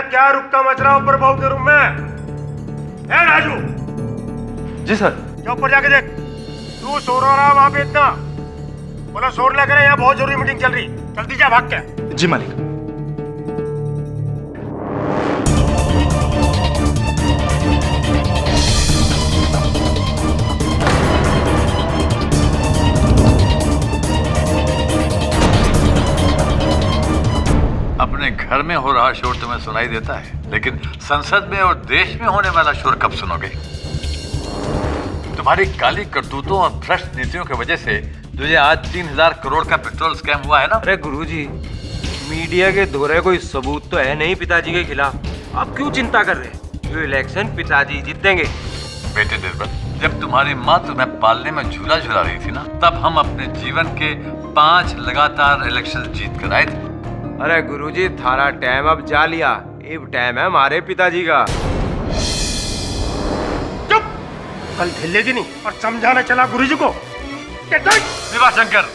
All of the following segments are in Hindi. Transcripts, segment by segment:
क्या रुकता मच रहा ऊपर बहू के रूम में? ए राजू। जी सर। जा ऊपर जाके देख, तू सो रहा वहां पे इतना। बोला शोर लग रहा है, यहाँ बहुत जरूरी मीटिंग चल रही, जल्दी जा भाग के। जी मालिक। अपने घर में हो रहा शोर तुम्हें सुनाई देता है, लेकिन संसद में और देश में होने वाला शोर कब सुनोगे? तुम्हारी काली करतूतों और भ्रष्ट नीतियों की वजह से जो ये आज 3000 करोड़ का पेट्रोल स्कैम हुआ है ना। अरे गुरुजी, मीडिया के दोहरे कोई सबूत तो है नहीं पिताजी के खिलाफ, आप क्यों चिंता कर रहे हैं? जो इलेक्शन पिताजी जीतेंगे। बेटे निर्बल, जब तुम्हारी माँ तुम्हें पालने में झूला झूला रही थी ना, तब हम अपने जीवन के 5 लगातार इलेक्शन जीत कर आए थे। अरे गुरुजी, थारा टाइम अब जा लिया, अब टाइम है हमारे पिताजी का। चुप, कल ढिलेगी नहीं और समझाना चला गुरुजी को। विवाशंकर,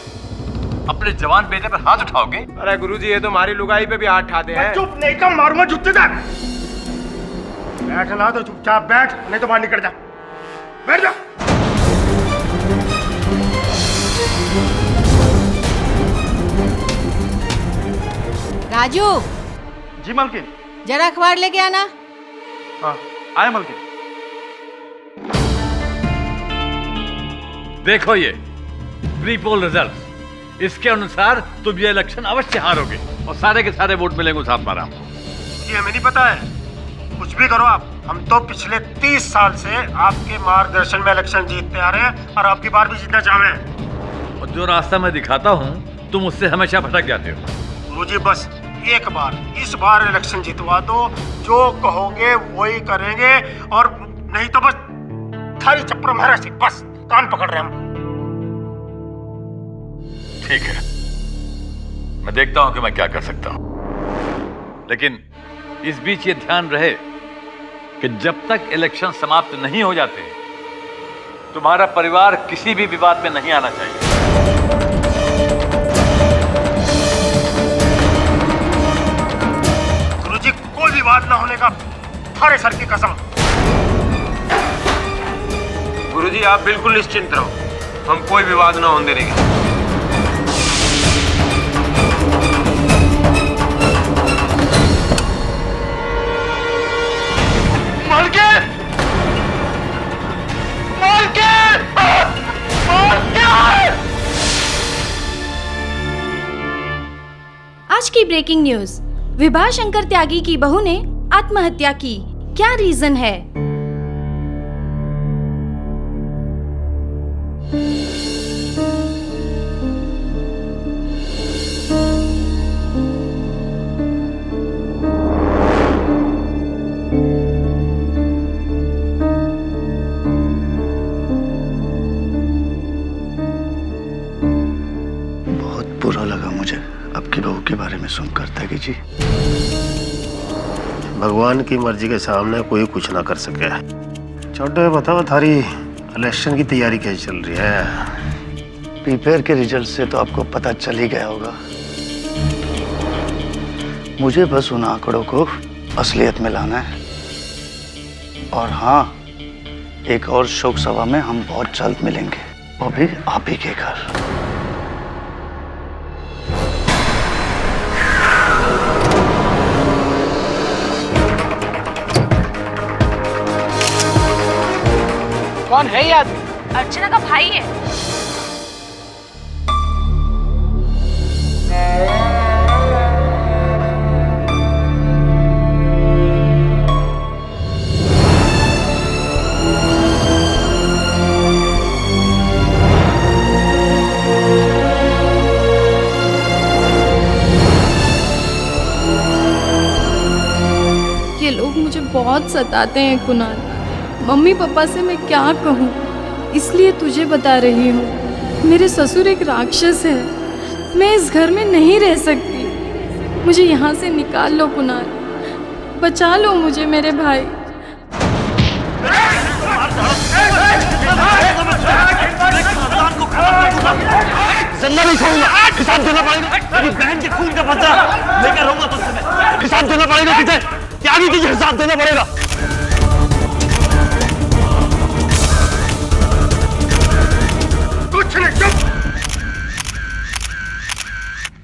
अपने जवान बेटे पर हाथ उठाओगे? अरे गुरुजी, ये तो हमारी लुगाई पे भी हाथ उठाते हैं। चुप, नहीं तो मारूंगा जुत्तेदार। बैठना तो चुपचाप बैठ, नहीं तो बाहर निकल जा। बैठ जा। राजू। जी मालकिन। जरा अखबार लेके आना। हाँ, आए मालकिन। देखो ये प्री पोल रिजल्ट, इसके अनुसार तुम ये इलेक्शन अवश्य हारोगे और सारे के सारे वोट मिलेंगे साथ मारा। ये हमें नहीं पता है, कुछ भी करो आप, हम तो पिछले 30 साल से आपके मार्गदर्शन में इलेक्शन जीतते आ रहे हैं और आपकी बार भी जीतना चाह रहे हैं। और जो रास्ता मैं दिखाता हूँ तुम उससे हमेशा भटक जाते हो। मुझे बस एक बार, इस बार इलेक्शन जितवा दो, जो कहोगे वही करेंगे, और नहीं तो बस थारी चप्पड़ मारा से बस कान पकड़ रहे हम। ठीक है, मैं देखता हूं कि मैं क्या कर सकता हूं, लेकिन इस बीच ये ध्यान रहे कि जब तक इलेक्शन समाप्त नहीं हो जाते तुम्हारा परिवार किसी भी विवाद में नहीं आना चाहिए। गुरुजी, कोई विवाद ना होने का थारे सर की कसम। गुरुजी, आप बिल्कुल निश्चिंत रहो, हम कोई विवाद ना होने देंगे। आज की ब्रेकिंग न्यूज, विभाशंकर त्यागी की बहू ने आत्महत्या की, क्या रीजन है? बहुत बुरा लगा मुझे आपकी बहू के बारे में सुनकर त्यागी जी। भगवान की मर्जी के सामने कोई कुछ ना कर सके। छोटे बताओ, थारी इलेक्शन की तैयारी कैसी चल रही है? प्रीपेयर के रिजल्ट से तो आपको पता चल ही गया होगा। मुझे बस उन आंकड़ों को असलियत में लाना है। और हाँ, एक और शोक सभा में हम बहुत जल्द मिलेंगे, वो भी आप ही के घर। कौन है ये आदमी? अर्चना का भाई है। बहुत सताते हैं कुणाल। मम्मी पापा से मैं क्या कहूँ, इसलिए तुझे बता रही हूँ। मेरे ससुर एक राक्षस है, मैं इस घर में नहीं रह सकती। मुझे यहाँ से निकाल लो कुणाल, बचा लो मुझे मेरे भाई। जिंदा नहीं छोड़ूंगा, हिसाब देना पड़ेगा। मेरी बहन के खून का बदला लेकर रहूंगा तुझसे मैं। हिसाब देना पड़ेगा तुझे, त्यागी तुझे हिसाब देना पड़ेगा। कुछ नहीं, चुप।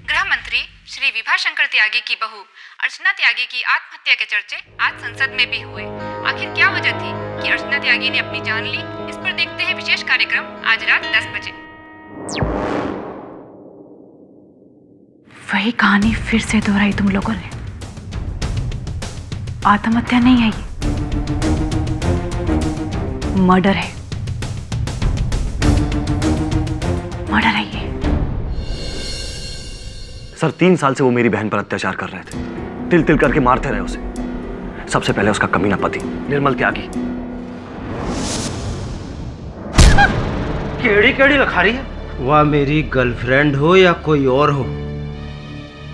गृह मंत्री श्री विभा शंकर त्यागी की बहू अर्चना त्यागी की आत्महत्या के चर्चे आज संसद में भी हुए। आखिर क्या वजह थी कि अर्चना त्यागी ने अपनी जान ली? इस पर देखते हैं विशेष कार्यक्रम आज रात 10 बजे। वही कहानी फिर से दोहराई तुम लोगों ने। आत्महत्या नहीं है, ये मर्डर है। मर्डर है ये। सर 3 साल से वो मेरी बहन पर अत्याचार कर रहे थे, तिल तिल करके मारते रहे उसे। सबसे पहले उसका कमीना पति निर्मल त्यागी। केड़ी केड़ी लखा रही है? वह मेरी गर्लफ्रेंड हो या कोई और हो,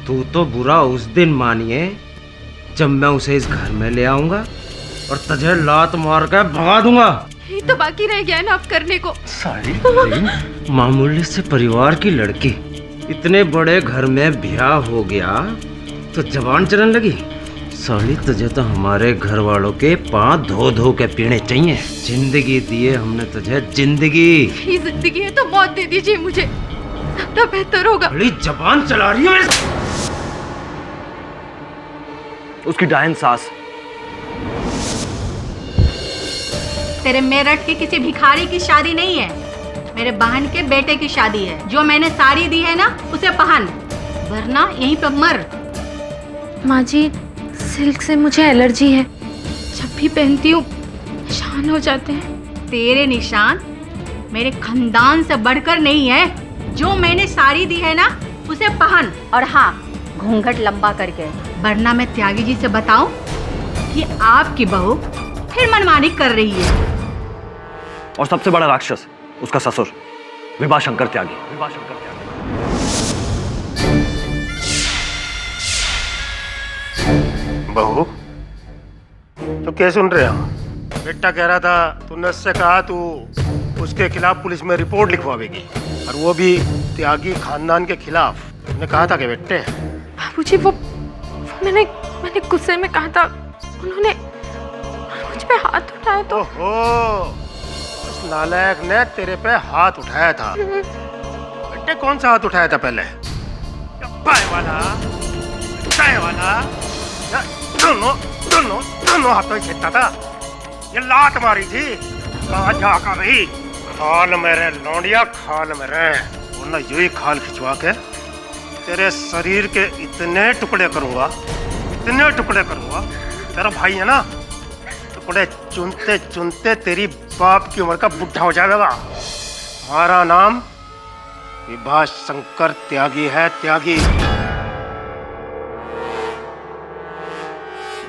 तू तो बुरा उस दिन मानिए जब मैं उसे इस घर में ले आऊंगा और तुझे लात मार कर भगा दूंगा। ये तो बाकी रह गया है ना अब करने को। मामूली से परिवार की लड़की इतने बड़े घर में ब्याह हो गया तो जबान चलन लगी। साली तुझे तो हमारे घर वालों के पांव धो धो के पीने चाहिए। जिंदगी दिए हमने तुझे, जिंदगी। ये जिंदगी है तो मौत दे दीजिए मुझे, तो बेहतर होगा। बड़ी जबान चला रही है। उसकी डायन सास तेरे मेरठ के किसी भिखारी की शादी नहीं है, मेरे बहन के बेटे की शादी है। जो मैंने साड़ी दी है ना उसे पहन, वरना यहीं पे मर। माँ जी, सिल्क से मुझे एलर्जी है, जब भी पहनती हूँ निशान हो जाते हैं। तेरे निशान मेरे खानदान से बढ़कर नहीं है। जो मैंने साड़ी दी है ना उसे पहन, और हाँ घूंघट लंबा करके, वरना मैं त्यागी जी से बताऊं कि आपकी बहू फिर मनमानी कर रही है। और सबसे बड़ा राक्षस उसका ससुर विभा शंकर त्यागी। विभा शंकर त्यागी। बहू, तो क्या सुन रहे हो? बेटा कह रहा था तूने उससे कहा तू उसके खिलाफ पुलिस में रिपोर्ट लिखवाएगी, और वो भी त्यागी खानदान के खिलाफ। तुमने कहा था कि बेटे? बाबूजी वो मैंने गुस्से में कहा था, उन्होंने मुझ पे हाथ उठाया तो। ओहो, उस नालायक ने तेरे पे हाथ उठाया था। बेटे कौन सा हाथ उठाया था पहले? बाएं वाला, दाएं वाला, या दोनों दोनों दोनों हाथों से खींचता था। ये लात मारी थी, कहाँ जाकर रही? खाल मेरे लौंडिया, खाल मेरे, वरना यूं ही खाल खिंचवा के तेरे शरीर के इतने टुकड़े करूंगा, इतने टुकड़े करूंगा। तेरा भाई है ना, टुकड़े चुनते चुनते तेरी बाप की उम्र का बुढ़ा हो जाएगा। हमारा नाम विभा शंकर त्यागी है, त्यागी।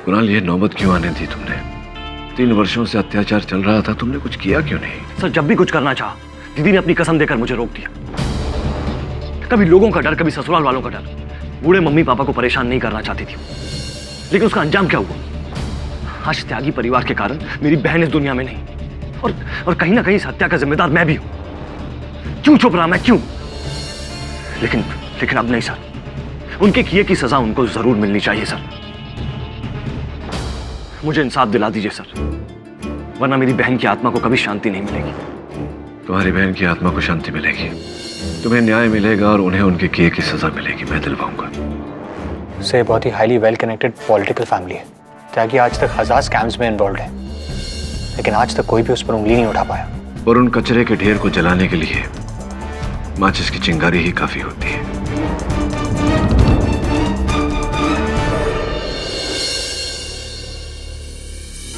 कुणाल, ये नौबत क्यों आने दी तुमने? 3 वर्षों से अत्याचार चल रहा था, तुमने कुछ किया क्यों नहीं? सर जब भी कुछ करना चाहा, दीदी ने अपनी कसम देकर मुझे रोक दिया। कभी लोगों का डर, कभी ससुराल वालों का डर। बूढ़े मम्मी पापा को परेशान नहीं करना चाहती थी, लेकिन उसका अंजाम क्या हुआ? आज त्यागी परिवार के कारण मेरी बहन इस दुनिया में नहीं, और कहीं ना कहीं इस हत्या का जिम्मेदार मैं भी हूं। क्यों चुप रहा मैं, क्यों? लेकिन अब नहीं सर, उनके किए की सजा उनको जरूर मिलनी चाहिए सर। मुझे इंसाफ दिला दीजिए सर, वरना मेरी बहन की आत्मा को कभी शांति नहीं मिलेगी। तुम्हारी बहन की आत्मा को शांति मिलेगी, तुम्हें न्याय मिलेगा और उन्हें उनके किए की सजा मिलेगी, मैं दिलवाऊंगा। से बहुत ही highly well connected political family है। त्यागी आज तक 1000 स्कैम्स में इन्वॉल्व है, लेकिन आज तक कोई भी उस पर उंगली नहीं उठा पाया। और उन कचरे के ढेर को जलाने के लिए माचिस की चिंगारी ही काफी होती है।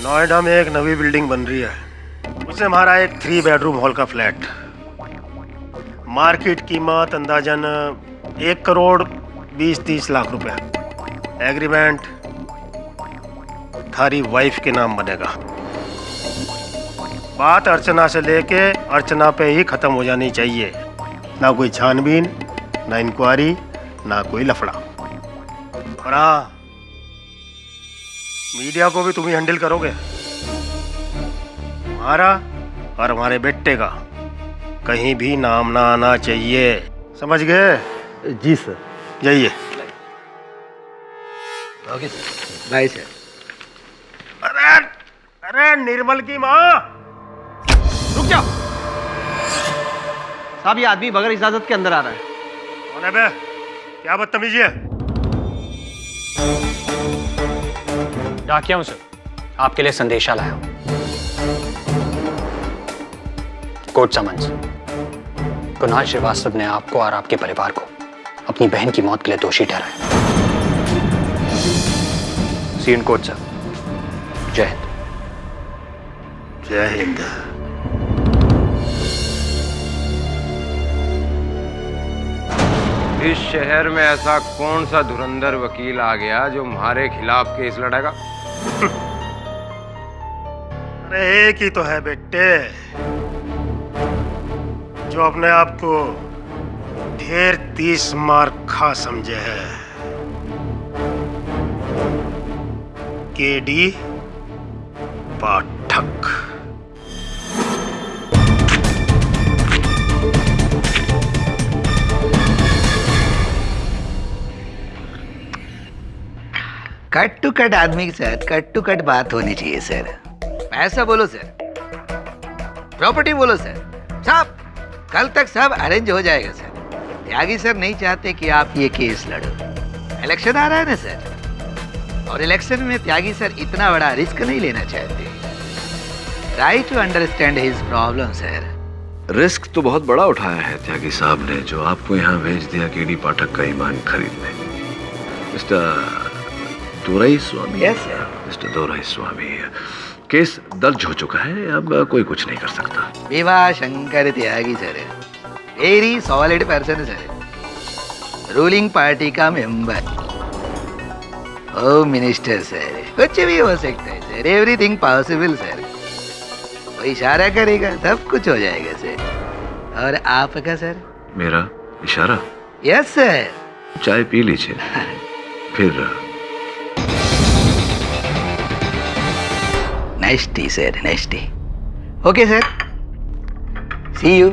नोएडा में एक नई बिल्डिंग बन रही है, उससे हमारा एक 3 बेडरूम हॉल का फ्लैट। मार्केट कीमत अंदाजन 1 करोड़ 20-30 लाख रुपए। एग्रीमेंट थारी वाइफ के नाम बनेगा। बात अर्चना से लेके अर्चना पे ही खत्म हो जानी चाहिए। ना कोई छानबीन, ना इंक्वायरी, ना कोई लफड़ा। और हाँ, मीडिया को भी तुम ही हैंडल करोगे। हमारा और हमारे बेटे का कहीं भी नाम ना आना चाहिए, समझ गए? जी सर। जाइए। Okay sir, bye sir. अरे अरे निर्मल की माँ, रुक जाओ। साहब, ये आदमी बगैर इजाजत के अंदर आ रहा है। कौन है बे? क्या बदतमीजी है? डाकिया हूं सर, आपके लिए संदेशा लाया हूं। Court summons. कुणाल श्रीवास्तव ने आपको और आपके परिवार को अपनी बहन की मौत के लिए दोषी ठहराया। सी इन कोर्ट सर। जय हिंद। जय हिंद। इस शहर में ऐसा कौन सा धुरंधर वकील आ गया जो हमारे खिलाफ केस लड़ेगा? अरे एक ही तो है बेटे, जो अपने आप को ढेर 30 मार खा समझे है। KD Pathak. Cut to cut आदमी के साथ कट टू कट बात होनी चाहिए सर। पैसा बोलो सर, प्रॉपर्टी बोलो सर, सब कल तक सब अरेंज हो जाएगा सर। त्यागी सर नहीं चाहते कि आप ये केस लड़ो। इलेक्शन आ रहा है ना सर, और इलेक्शन में त्यागी सर इतना बड़ा रिस्क नहीं लेना चाहते। Try to understand his problem sir. Risk तो बहुत बड़ा उठाया है त्यागी साहब ने, जो आपको यहाँ भेज दिया केडी पाठक का ईमान खरीदने। Mister Doraiswamy. Yes sir. Mister Doraiswamy, case दर्ज हो चुका है, अब कोई कुछ नहीं कर सकता। Vivah Shankar Tyagi sir very solid person sir, ruling party का मेंबर, होम मिनिस्टर सर। कुछ भी हो सकता है सर, एवरीथिंग पॉसिबल सर। वो इशारा करेगा सब कुछ हो जाएगा सर। और आपका सर? मेरा इशारा? Yes sir. चाय पी लीजिए फिर। Nice tea sir, nice tea. Okay sir, see you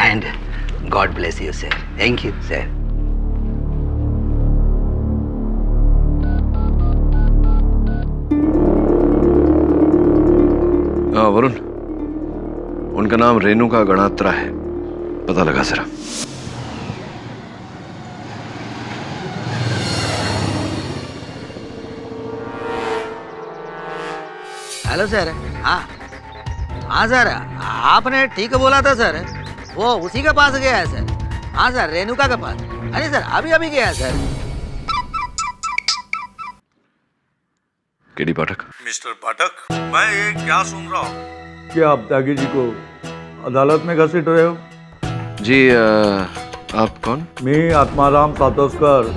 and God bless you sir. Thank you sir. Varun, उनका नाम रेणुका गणात्रा है, पता लगा जरा। Hello sir. हाँ हाँ सर, आपने ठीक बोला था सर, वो उसी के पास गया है सर। हाँ सर, रेणुका के पास। अरे सर अभी अभी गया है सर। केडी पाठक। मिस्टर पाठक, मैं ये क्या सुन रहा हूँ? क्या आप त्यागी जी को अदालत में घसीट रहे हो? जी आप कौन? मी आत्माराम सातोस्कर,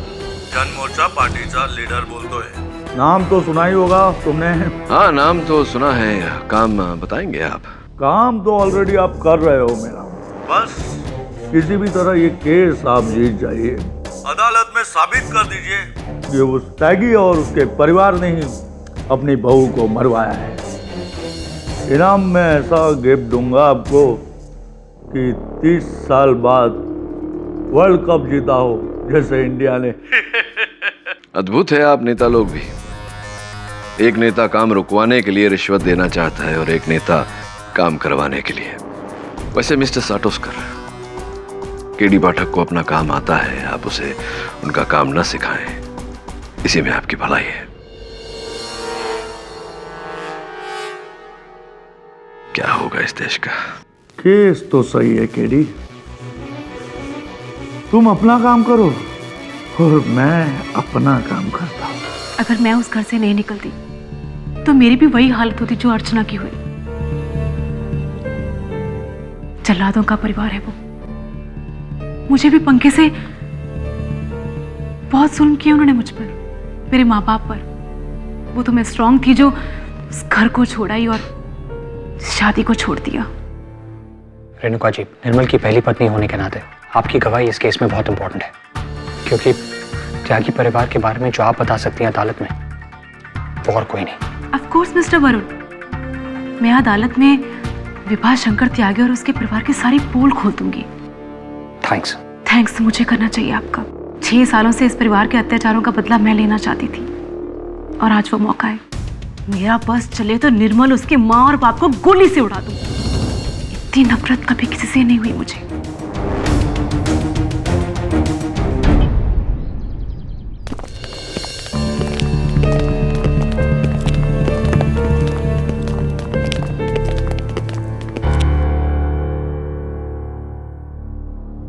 जनमोर्चा पार्टीचा लीडर बोलतोय। नाम तो सुना ही होगा तुमने। हाँ, नाम तो सुना है। काम बताएंगे आप? काम तो ऑलरेडी आप कर रहे हो मेरा। बस किसी भी तरह ये केस आप जीत जाइए। अदालत में साबित कर दीजिए कि उस त्यागी और उसके परिवार ने ही अपनी बहू को मरवाया है। इनाम में ऐसा गिफ्ट दूंगा आपको कि 30 साल बाद वर्ल्ड कप जीता हो जैसे इंडिया ने। अद्भुत है आप नेता लोग भी। एक नेता काम रुकवाने के लिए रिश्वत देना चाहता है और एक नेता काम करवाने के लिए। वैसे मिस्टर साटोस्कर, केडी पाठक को अपना काम आता है, आप उसे उनका काम न सिखाएं, इसी में आपकी भलाई है। क्या होगा इस देश का? केस तो सही है केडी, तुम अपना काम करो और मैं अपना काम करता हूँ। अगर मैं उस घर से नहीं निकलती तो मेरी भी वही हालत होती जो अर्चना की हुई। जल्लादों का परिवार है वो। मुझे भी पंखे से बहुत जुल्म किया उन्होंने, मुझ पर, मेरे माँ बाप पर। वो तो मैं स्ट्रांग थी जो उस घर को छोड़ाई और शादी को छोड़ दिया। रेणुका जी, निर्मल की पहली पत्नी होने के नाते आपकी गवाही इस केस में बहुत इंपॉर्टेंट है, क्योंकि त्यागी परिवार के बारे में जो आप बता सकती हैं अदालत में, वो और कोई नहीं। ऑफ कोर्स मिस्टर वरुण, मैं अदालत में विभा शंकर त्यागी और उसके परिवार की सारी पोल खोल दूंगी। थैंक्स मुझे करना चाहिए आपका। 6 सालों से इस परिवार के अत्याचारों का बदला मैं लेना चाहती थी और आज वो मौका है। मेरा बस चले तो निर्मल उसकी माँ और बाप को गोली से उड़ा दूं। इतनी नफरत कभी किसी से नहीं हुई मुझे।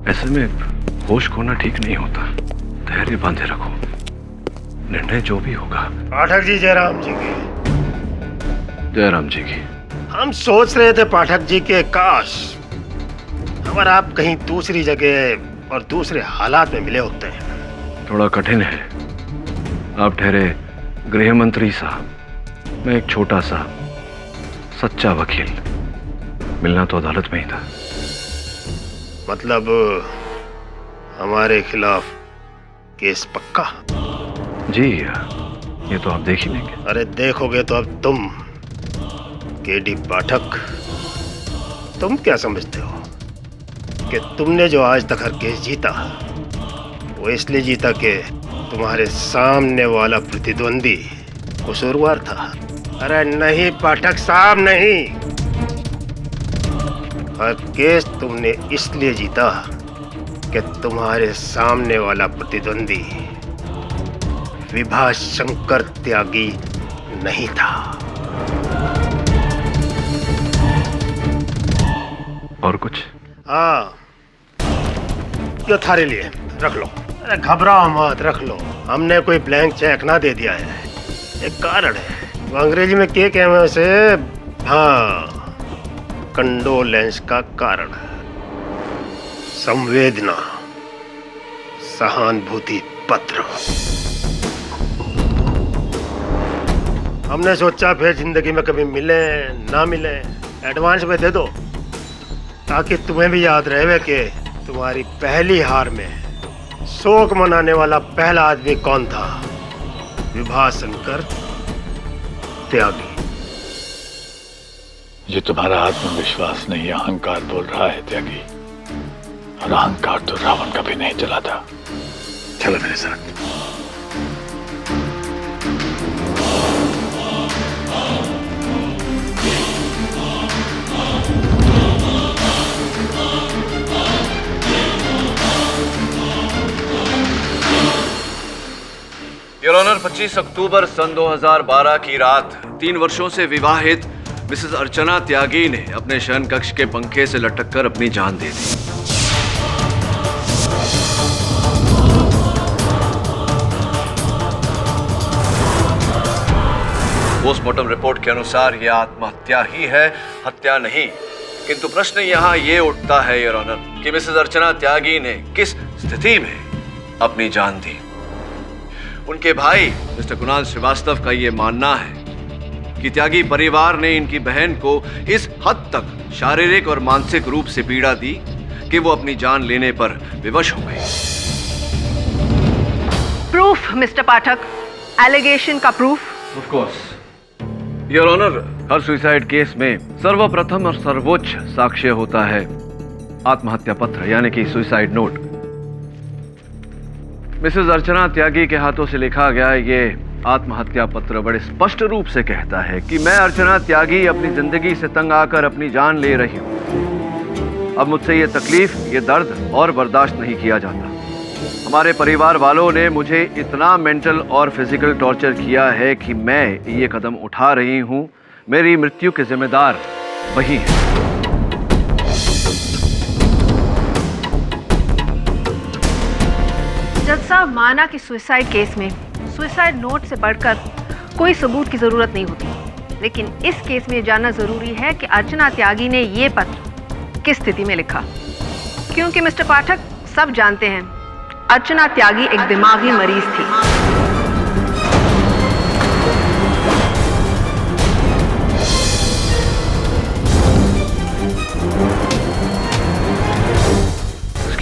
ऐसे में होश खोना ठीक नहीं होता। धैर्य बांधे रखो, निर्णय जो भी होगा। पाठक जी, जयराम जी की। जयराम जी की। हम सोच रहे थे पाठक जी के काश अगर आप कहीं दूसरी जगह और दूसरे हालात में मिले होते हैं। थोड़ा कठिन है। आप ठहरे गृह मंत्री साहब, मैं एक छोटा सा सच्चा वकील। मिलना तो अदालत में ही था। मतलब हमारे खिलाफ केस पक्का? जी, ये तो आप देख ही लेंगे। अरे देखोगे तो अब तुम केडी पाठक, तुम क्या समझते हो कि तुमने जो आज तक हर केस जीता वो इसलिए जीता कि तुम्हारे सामने वाला प्रतिद्वंदी कसूरवार था? अरे नहीं पाठक साहब, नहीं। हर केस तुमने इसलिए जीता कि तुम्हारे सामने वाला प्रतिद्वंदी विभा शंकर त्यागी नहीं था। और कुछ? हाँ, ये थारे लिए रख लो। अरे घबराओ मत, रख लो। हमने कोई ब्लैंक चेक ना दे दिया है। एक कारण है, वो अंग्रेजी में क्या कहते हैं उसे? हाँ, कंडोलेंस का कारण, संवेदना, सहानुभूति पत्र। हमने सोचा फिर जिंदगी में कभी मिले ना मिले, एडवांस में दे दो ताकि तुम्हें भी याद रहे कि तुम्हारी पहली हार में शोक मनाने वाला पहला आदमी कौन था। विभा शंकर त्यागी। ये तुम्हारा आत्मविश्वास नहीं, अहंकार बोल रहा है त्यागी। और अहंकार तो रावण कभी नहीं चला था। चलो मेरे साथ। योर ऑनर, 25 अक्टूबर सन 2012 की रात 3 वर्षों से विवाहित मिसेस अर्चना त्यागी ने अपने शयन कक्ष के पंखे से लटक कर अपनी जान दे दी। पोस्टमार्टम रिपोर्ट के अनुसार यह आत्महत्या ही है, हत्या नहीं। किंतु प्रश्न यहाँ ये उठता है योर ऑनर कि मिसेस अर्चना त्यागी ने किस स्थिति में अपनी जान दी। उनके भाई मिस्टर कुणाल श्रीवास्तव का ये मानना है कि त्यागी परिवार ने इनकी बहन को इस हद तक शारीरिक और मानसिक रूप से पीड़ा दी कि वो अपनी जान लेने पर विवश हो गई। प्रूफ मिस्टर पाठक, एलिगेशन का proof. Of course your honour, हर सुसाइड केस में सर्वप्रथम और सर्वोच्च साक्ष्य होता है आत्महत्या पत्र, यानी कि सुसाइड नोट। मिसेस अर्चना त्यागी के हाथों से लिखा गया ये आत्महत्या पत्र बड़े स्पष्ट रूप से कहता है कि मैं अर्चना त्यागी अपनी जिंदगी से तंग आकर अपनी जान ले रही हूं। अब मुझसे ये तकलीफ, ये दर्द और बर्दाश्त नहीं किया जाता। हमारे परिवार वालों ने मुझे इतना मेंटल और फिजिकल टॉर्चर किया है कि मैं ये कदम उठा रही हूं। मेरी मृत्यु के जिम्मेदार वही हैं। जज साहब, माना कि सुसाइड केस में सुसाइड नोट से बढ़कर कोई सबूत की जरूरत नहीं होती, लेकिन इस केस में जानना जरूरी है कि अर्चना त्यागी ने ये पत्र किस स्थिति में लिखा। क्योंकि मिस्टर पाठक, सब जानते हैं अर्चना त्यागी एक दिमागी मरीज थी।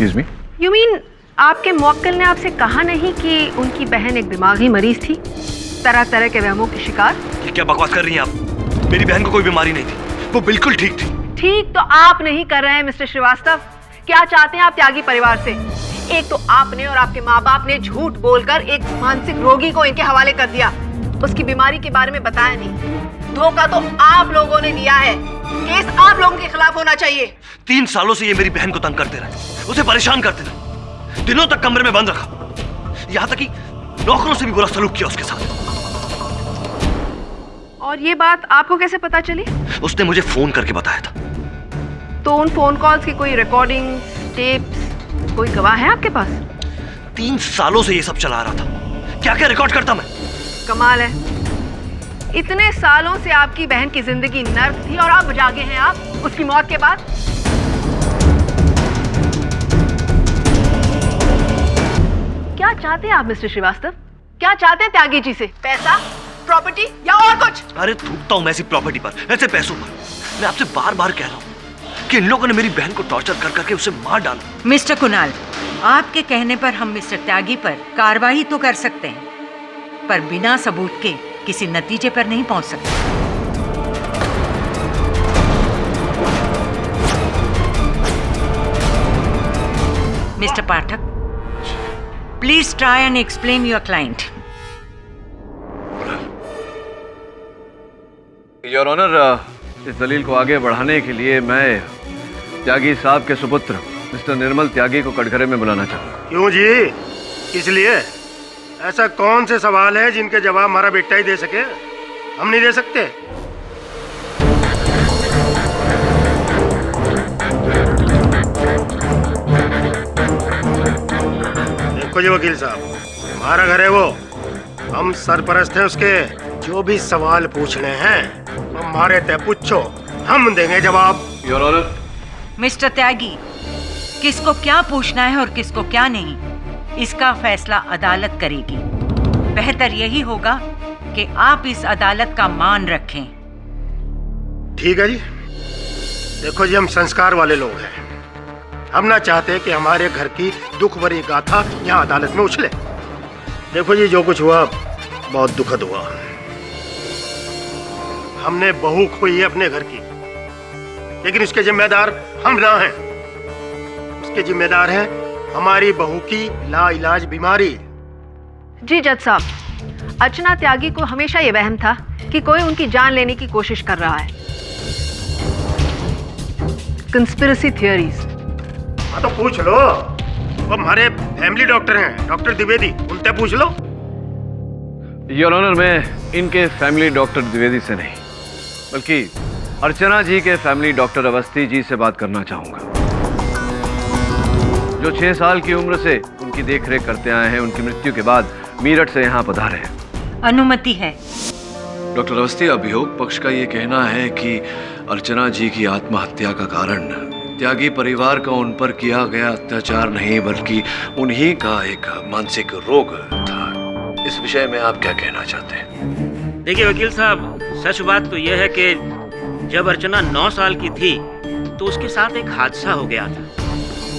Excuse me? यू मीन आपके मुवक्किल ने आपसे कहा नहीं कि उनकी बहन एक दिमागी मरीज थी, तरह तरह के वहमों की शिकार? ये क्या बकवास कर रही हैं आप? मेरी बहन को कोई बीमारी नहीं थी, वो बिल्कुल ठीक थी। ठीक तो आप नहीं कर रहे हैं मिस्टर श्रीवास्तव। क्या चाहते हैं आप त्यागी परिवार से? एक तो आपने और आपके माँ बाप ने झूठ बोलकर एक मानसिक रोगी को इनके हवाले कर दिया, उसकी बीमारी के बारे में बताया नहीं। धोखा तो आप लोगों ने दिया है। केस आप लोगों के खिलाफ होना चाहिए। 3 सालों से ये मेरी बहन को तंग करते रहे, उसे परेशान करते रहे, दिनों तक कमरे में बंद रखा, यहाँ तक कि नौकरों से भी बुरा सलूक किया उसके साथ। और ये बात आपको कैसे पता चली? उसने मुझे फोन करके बताया था। तो उन फोन कॉल्स की कोई रिकॉर्डिंग, टेप्स, कोई गवाह है आपके पास? 3 सालों से ये सब चला रहा था, क्या क्या रिकॉर्ड करता मैं। कमाल है, इतने सालों से आपकी बहन की जिंदगी नर्क थी और अब जागे हैं आप उसकी मौत के बाद। क्या चाहते हैं आप मिस्टर श्रीवास्तव? क्या चाहते हैं त्यागी जी से? पैसा, प्रॉपर्टी या और कुछ? अरे थूकता हूं मैं ऐसी प्रॉपर्टी पर, ऐसे पैसों पर। मैं आपसे बार बार कह रहा हूं कि इन लोगों ने मेरी बहन को टॉर्चर कर करके उसे मार डाला। मिस्टर कुणाल, आपके कहने पर हम मिस्टर त्यागी पर कार्रवाई तो कर सकते हैं, पर बिना सबूत के किसी नतीजे पर नहीं पहुंच सकते। Mister Pathak, please try and explain your client. Your honour, इस दलील को आगे बढ़ाने के लिए मैं त्यागी साहब के सुपुत्र मिस्टर निर्मल त्यागी को कटघरे में बुलाना चाहूंगा। क्यों जी, किस लिए? ऐसा कौन से सवाल है जिनके जवाब हमारा बेटा ही दे सके? हम नहीं दे सकते। देखो जी वकील साहब, हमारा घर है वो, हम सरपरस्त हैं उसके। जो भी सवाल पूछने हैं हमारे तय पूछो, हम देंगे जवाब। Your honour. मिस्टर त्यागी, किसको क्या पूछना है और किसको क्या नहीं, इसका फैसला अदालत करेगी। बेहतर यही होगा कि आप इस अदालत का मान रखें। ठीक है जी। देखो जी, हम संस्कार वाले लोग हैं, हम ना चाहते कि हमारे घर की दुख भरी गाथा यहाँ अदालत में उछले। देखो जी, जो कुछ हुआ बहुत दुखद हुआ। हमने बहू खोई है अपने घर की, लेकिन उसके जिम्मेदार हम ना हैं। उसके जिम्मेदार हैं हमारी बहू की लाइलाज बीमारी। जी जज साहब, अर्चना त्यागी को हमेशा ये वहम था कि कोई उनकी जान लेने की कोशिश कर रहा है। Conspiracy theories. हाँ तो पूछ लो, वो हमारे फैमिली डॉक्टर हैं, डॉक्टर द्विवेदी, उनसे पूछ लो। योर ऑनर, मैं इनके फैमिली डॉक्टर द्विवेदी से नहीं, बल्कि अर्चना जी के फैमिली डॉक्टर अवस्थी जी से बात करना चाहूंगा, जो 6 साल की उम्र से उनकी देखरेख करते आए हैं। उनकी मृत्यु के बाद मीरठ से यहाँ पधारे हैं। अनुमति है। डॉक्टर अवस्थी, अभियोग पक्ष का ये कहना है कि अर्चना जी की आत्महत्या का कारण त्यागी परिवार का उन पर किया गया अत्याचार नहीं, बल्कि उन्हीं का एक मानसिक रोग था। इस विषय में आप क्या कहना चाहते हैं? देखिए वकील साहब, सच बात तो यह है कि जब अर्चना 9 साल की थी तो उसके साथ एक हादसा हो गया था।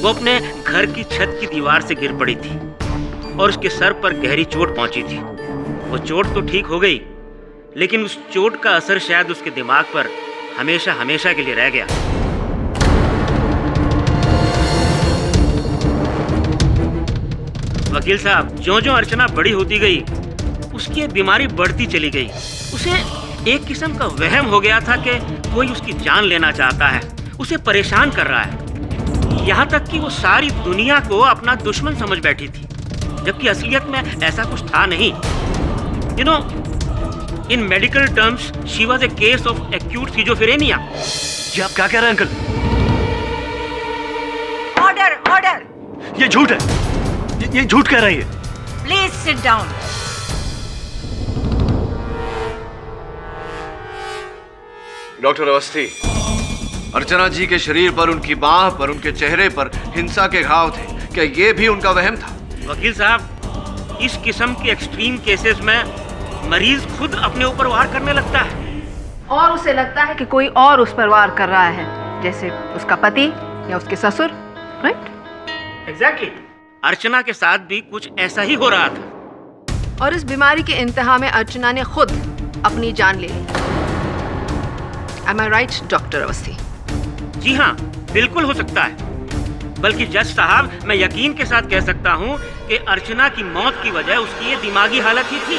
वो अपने घर की छत की दीवार से गिर पड़ी थी और उसके सर पर गहरी चोट पहुंची थी। वो चोट तो ठीक हो गई, लेकिन उस चोट का असर शायद उसके दिमाग पर हमेशा हमेशा के लिए रह गया। वकील साहब, ज्यों-ज्यों अर्चना बड़ी होती गई, उसकी ये बीमारी बढ़ती चली गई। उसे एक किस्म का वहम हो गया था कि कोई उसकी जान लेना चाहता है, उसे परेशान कर रहा है। यहाँ तक कि वो सारी दुनिया को अपना दुश्मन समझ बैठी थी, जबकि असलियत में ऐसा कुछ था नहीं। You know, in medical terms she was a case of acute schizophrenia. जी आप क्या कह रहे हैं अंकल? Order, order. ये झूठ है, ये झूठ कह रही है। Please sit down. Doctor Awasthi, Archana ji के शरीर पर, उनकी बाह पर, उनके चेहरे पर हिंसा के घाव थे। क्या ये भी उनका वहम था? वकील साहब, इस किस्म के एक्सट्रीम केसेस में मरीज खुद अपने ऊपर वार करने लगता है और उसे लगता है कि कोई और उस पर वार कर रहा है, जैसे उसका पति या उसके ससुर। राइट? एग्जैक्टली अर्चना के साथ भी कुछ ऐसा ही हो रहा था। और इस बीमारी के इंतहा में अर्चना ने खुद अपनी जान ले ली। Am I right, doctor Awasthi? जी हाँ, बिल्कुल हो सकता है। बल्कि जज साहब, मैं यकीन के साथ कह सकता हूँ कि अर्चना की मौत की वजह उसकी ये दिमागी हालत ही थी।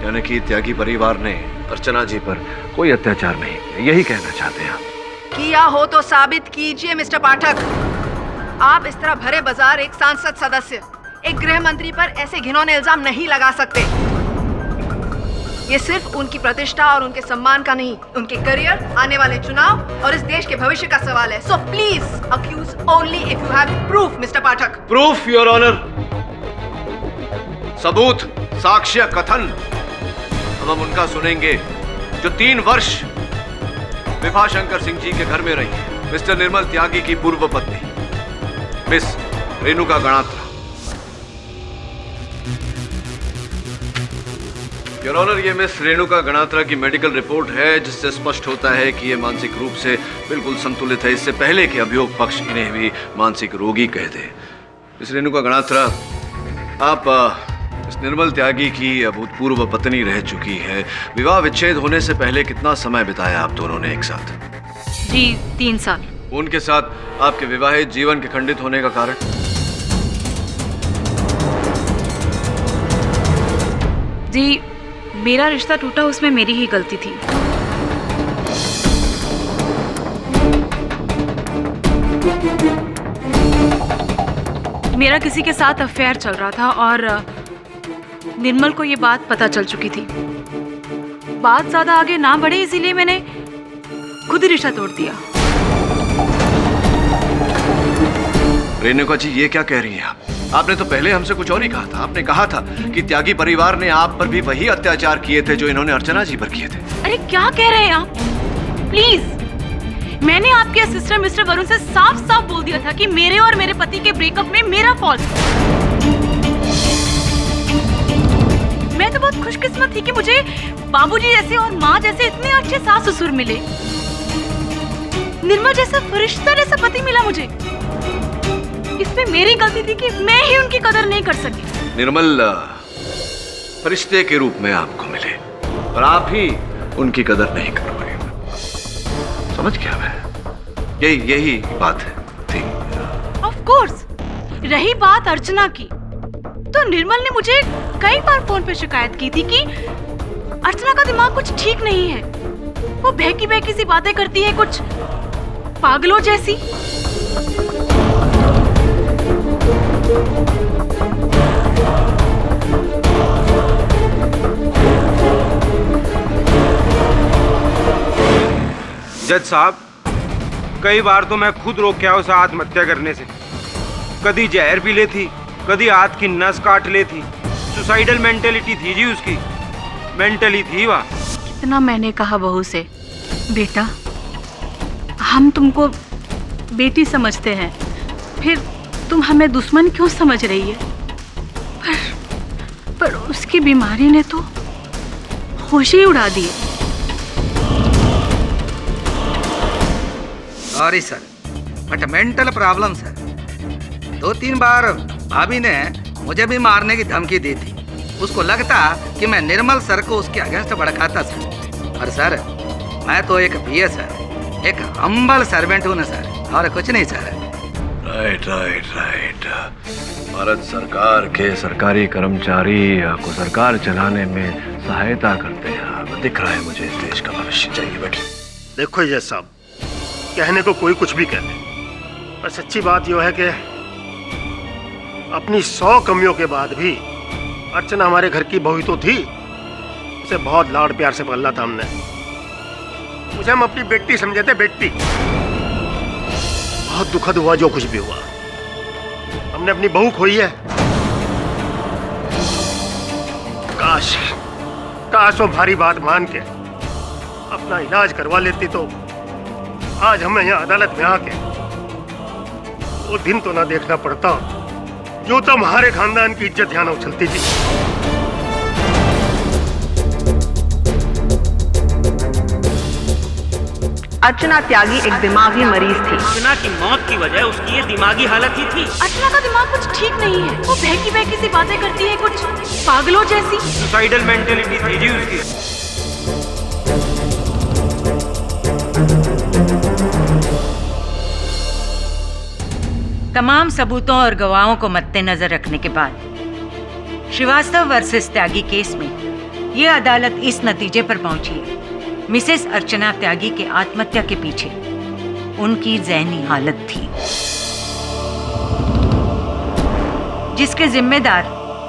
यानी कि त्यागी परिवार ने अर्चना जी पर कोई अत्याचार नहीं किया, यही कहना चाहते हैं आप? किया हो तो साबित कीजिए मिस्टर पाठक। आप इस तरह भरे बाजार एक सांसद सदस्य, एक गृह मंत्री पर ऐसे घिनौने इल्जाम नहीं लगा सकते। ये सिर्फ उनकी प्रतिष्ठा और उनके सम्मान का नहीं, उनके करियर, आने वाले चुनाव और इस देश के भविष्य का सवाल है। So please accuse only if you have proof mister Pathak. Proof your honour, सबूत, साक्ष्य, कथन हम उनका सुनेंगे जो 3 वर्ष विभा शंकर सिंह जी के घर में रही, मिस्टर निर्मल त्यागी की पूर्व पत्नी miss Renuka Ganatra. Your honour, ये मिस रेणुका गणात्रा की मेडिकल रिपोर्ट है जिससे स्पष्ट होता है कि ये मानसिक रूप से बिल्कुल संतुलित है, इससे पहले कि अभियोग पक्ष इन्हें भी मानसिक रोगी कह दे। मिस रेणुका गणात्रा, आप इस निर्मल त्यागी की अभूतपूर्व पत्नी रह चुकी है। विवाह विच्छेद होने से पहले कितना समय बिताया आप दोनों ने एक साथ? जी 3 साल। उनके साथ आपके विवाहित जीवन के खंडित होने का कारण? जी मेरा रिश्ता टूटा, उसमें मेरी ही गलती थी। मेरा किसी के साथ अफेयर चल रहा था और निर्मल को ये बात पता चल चुकी थी। बात ज्यादा आगे ना बढ़े इसीलिए मैंने खुद ही रिश्ता तोड़ दिया। रेणुका जी, ये क्या कह रही हैं आप? आपने तो पहले हमसे कुछ और ही कहा था। आपने कहा था कि त्यागी परिवार ने आप पर भी वही अत्याचार किए थे जो इन्होंने अर्चना जी पर किए थे। अरे क्या कह रहे हैं आप? प्लीज, मैंने आपके असिस्टेंट मिस्टर वरुण से साफ साफ बोल दिया था कि मेरे और मेरे पति के ब्रेकअप में मेरा फॉल्ट। मैं तो बहुत खुशकिस्मत थी कि मुझे बाबूजी जैसे और माँ जैसे इतने अच्छे सास ससुर मिले। निर्मल जैसा फरिश्ता जैसा पति मिला मुझे। इसमें मेरी गलती थी कि मैं ही उनकी कदर नहीं कर सकी। निर्मल फरिश्ते के रूप में आपको मिले और आप ही उनकी कदर नहीं कर पाए। समझ गया मैं, यही बात थी। ऑफ कोर्स, रही बात अर्चना की, तो निर्मल ने मुझे कई बार फोन पे शिकायत की थी कि अर्चना का दिमाग कुछ ठीक नहीं है। वो बहकी बहकी सी बातें करती है, कुछ पागलों जैसी। जज साहब, कई बार तो मैं खुद रोक के आया उसे आत्महत्या करने से। कभी जहर पी ले थी, कभी हाथ की नस काट ले थी। सुसाइडल मेंटेलिटी थी जी उसकी, मेंटली थी वह। कितना मैंने कहा बहू से, बेटा हम तुमको बेटी समझते हैं, फिर तुम हमें दुश्मन क्यों समझ रही है? पर उसकी बीमारी ने तो होश ही उड़ा दिए। Sorry sir, but mental problem sir. 2-3 बार भाभी ने मुझे भी मारने की धमकी दी थी। उसको लगता कि मैं निर्मल सर को उसके अगेंस्ट भड़काता सर। और सर, मैं तो एक बीए सर, एक हम्बल सर्वेंट हूँ ना सर, और कुछ नहीं सर। राइट। भारत सरकार के सरकारी कर्मचारी आपको सरकार चलाने में सहायता करते हैं। दिख रहा है मुझे इस देश का भविष्य। चाहिए बैठिए। देखो जज साहब, कहने को कोई कुछ भी कह ले, पर सच्ची बात यह है कि अपनी 100 कमियों के बाद भी अर्चना हमारे घर की बहू तो थी। उसे बहुत लाड़ प्यार से पाला था हमने। उसे हम अपनी बेटी समझे थे, बेटी। बहुत दुखद हुआ जो कुछ भी हुआ। हमने अपनी बहू खोई है। काश वो भारी बात मान के अपना इलाज करवा लेती तो आज हमें यहाँ अदालत में आके वो दिन तो ना देखना पड़ता यूं तो हमारे खानदान की इज्जत यहाँ न उछलती थी। अर्चना त्यागी एक दिमागी मरीज थी। अर्चना की मौत की वजह उसकी ये दिमागी हालत ही थी। अर्चना का दिमाग कुछ ठीक नहीं है। वो बहकी बहकी सी बातें करती है, कुछ पागलों जैसी। सुसाइडल मेंटेलिटी थी जी उसकी। तमाम सबूतों और गवाहों को मद्देनजर रखने के बाद श्रीवास्तव वर्सेस त्यागी केस में ये अदालत इस नतीजे पर पहुंची है, मिसेस अर्चना त्यागी के आत्महत्या के पीछे उनकी ज़हनी हालत थी, जिसके जिम्मेदार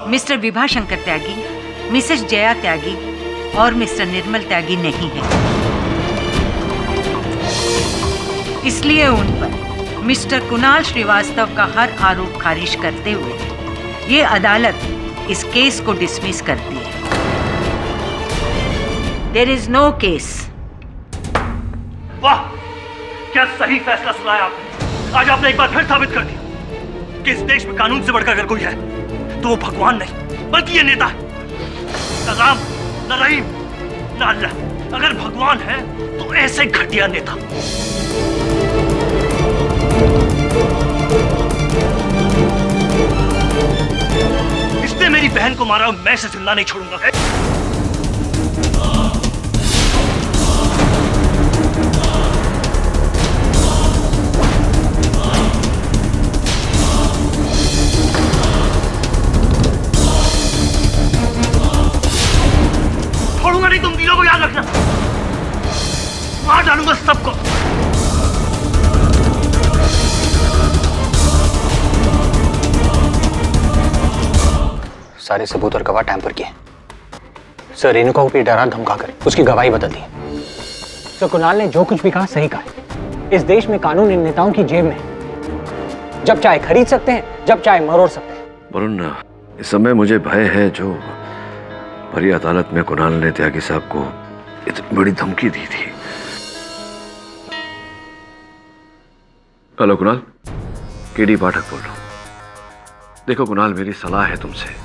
मिस्टर विभाशंकर त्यागी, मिसेस जया त्यागी और मिस्टर निर्मल त्यागी नहीं है। इसलिए उन पर मिस्टर कुणाल श्रीवास्तव का हर आरोप खारिज करते हुए ये अदालत इस केस को डिसमिस करती है। There is no case. वाह, क्या सही फैसला सुनाया आपने। आज आपने एक बार फिर साबित कर दिया कि इस देश में कानून से बढ़कर अगर कोई है तो वो भगवान नहीं बल्कि ये नेता है। न राम, न रहीम, न अल्लाह। अगर भगवान है तो ऐसे घटिया नेता। इसने मेरी बहन को मारा, मैं इसे जिंदा नहीं छोड़ूंगा। छोड़ूंगा नहीं, तुम तीनों को याद रखना। मार डालूंगा सबको। सारे सबूत और गवाह टैंपर किए। सर रेणुका को भी डरा धमकाकर उसकी गवाही बदल दी। सर कुणाल ने जो कुछ भी कहा सही कहा। इस देश में कानून इन नेताओं की जेब में, जब चाहे खरीद सकते हैं, जब चाहे मरोड़ सकते हैं। वरुण, इस समय मुझे भय है जो भरी अदालत में कुणाल ने त्यागी साहब को इतनी बड़ी धमकी दी थी। हेलो कुणाल, केडी पाठक बोल रहा हूं। देखो कुणाल, मेरी सलाह है तुमसे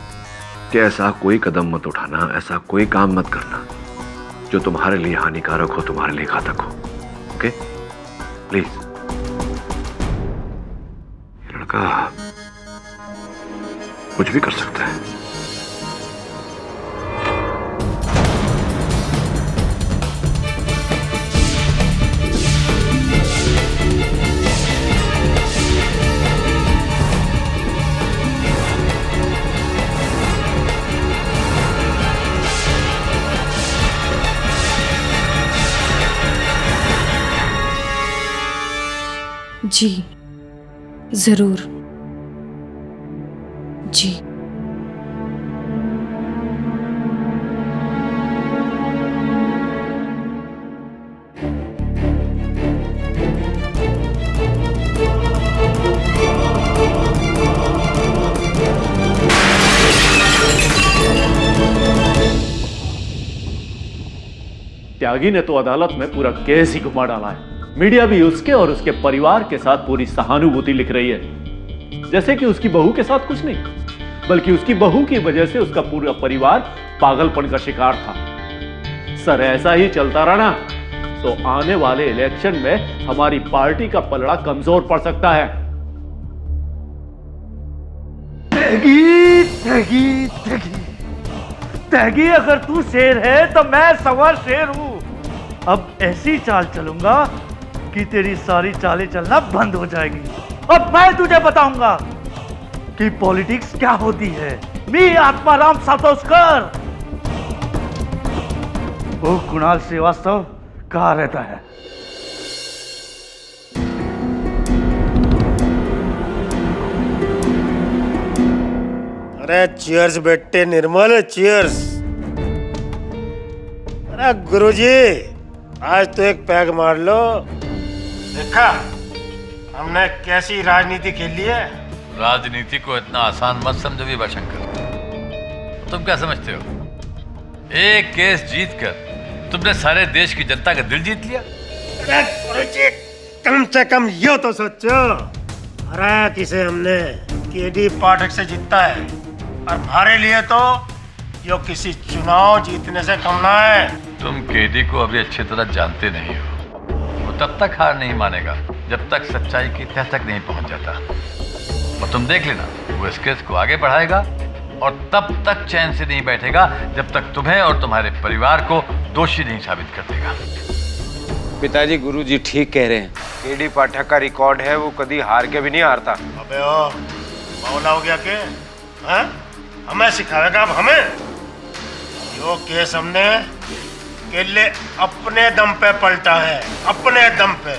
कि ऐसा कोई कदम मत उठाना, ऐसा कोई काम मत करना जो तुम्हारे लिए हानिकारक हो, तुम्हारे लिए घातक हो। Okay please. लड़का कुछ भी कर सकता है। जी जरूर जी। त्यागी ने तो अदालत में पूरा केस ही घुमा डाला है। मीडिया भी उसके और उसके परिवार के साथ पूरी सहानुभूति लिख रही है, जैसे कि उसकी बहू के साथ कुछ नहीं, बल्कि उसकी बहू की वजह से उसका पूरा परिवार पागलपन का शिकार था। सर ऐसा ही चलता रहा ना तो आने वाले इलेक्शन में हमारी पार्टी का पलड़ा कमजोर पड़ सकता है। त्यागी, त्यागी, त्यागी, त्यागी, अगर तू शेर है तो मैं सवा शेर हूं। अब ऐसी चाल चलूंगा कि तेरी सारी चालें चलना बंद हो जाएगी। अब मैं तुझे बताऊंगा कि पॉलिटिक्स क्या होती है। मैं आत्माराम सातोस्कर। वो कुणाल श्रीवास्तव कहाँ रहता है? अरे चीयर्स बेटे निर्मल, चीयर्स। अरे गुरुजी, आज तो एक पैग मार लो। देखा हमने कैसी राजनीति खेली है। राजनीति को इतना आसान मत समझो विभाशंकर। तुम क्या समझते हो, एक केस जीतकर तुमने सारे देश की जनता का दिल जीत लिया? अरे गुरुजी, कम से कम यो तो सोचो, हराया किसे हमने? केडी पाठक से जीतता है, और हमारे लिए तो यो किसी चुनाव जीतने से कम ना है। तुम केडी को अभी अच्छी तरह जानते नहीं हो। वो तब तक हार नहीं मानेगा जब तक सच्चाई की तह तक नहीं पहुंच जाता। और तुम देख लेना, वो इस केस को आगे बढ़ाएगा और तब तक चैन से नहीं बैठेगा जब तक तुम्हें और तुम्हारे परिवार को दोषी नहीं साबित कर देगा। पिताजी, गुरुजी ठीक कह रहे हैं। केडी पाठक का रिकॉर्ड है, वो कभी हार के भी नहीं हारता। अबे ओ, मौला हो गया के? हैं? हमें सिखाएगा अब हमें? यो केस हमने केले अपने दम पे पलटा है, अपने दम पे।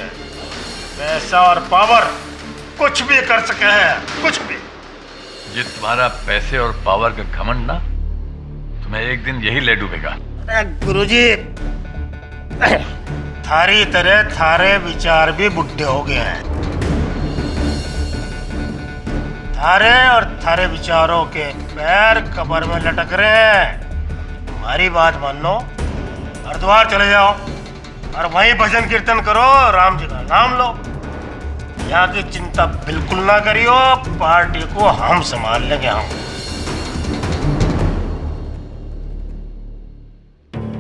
पैसा और पावर कुछ भी कर सके हैं, कुछ भी। ये तुम्हारा पैसे और पावर का घमंड ना तुम्हें एक दिन यही ले डूबेगा। गुरुजी, थारी तरह थारे विचार भी बुढ़े हो गए हैं। थारे और थारे विचारों के पैर कब्र में लटक रहे हैं। हमारी बात मान लो, हरिद्वार चले जाओ और वहीं भजन कीर्तन करो, राम जी का नाम लो। यहाँ की चिंता बिल्कुल ना करियो, पार्टी को हम संभाल लेंगे। हम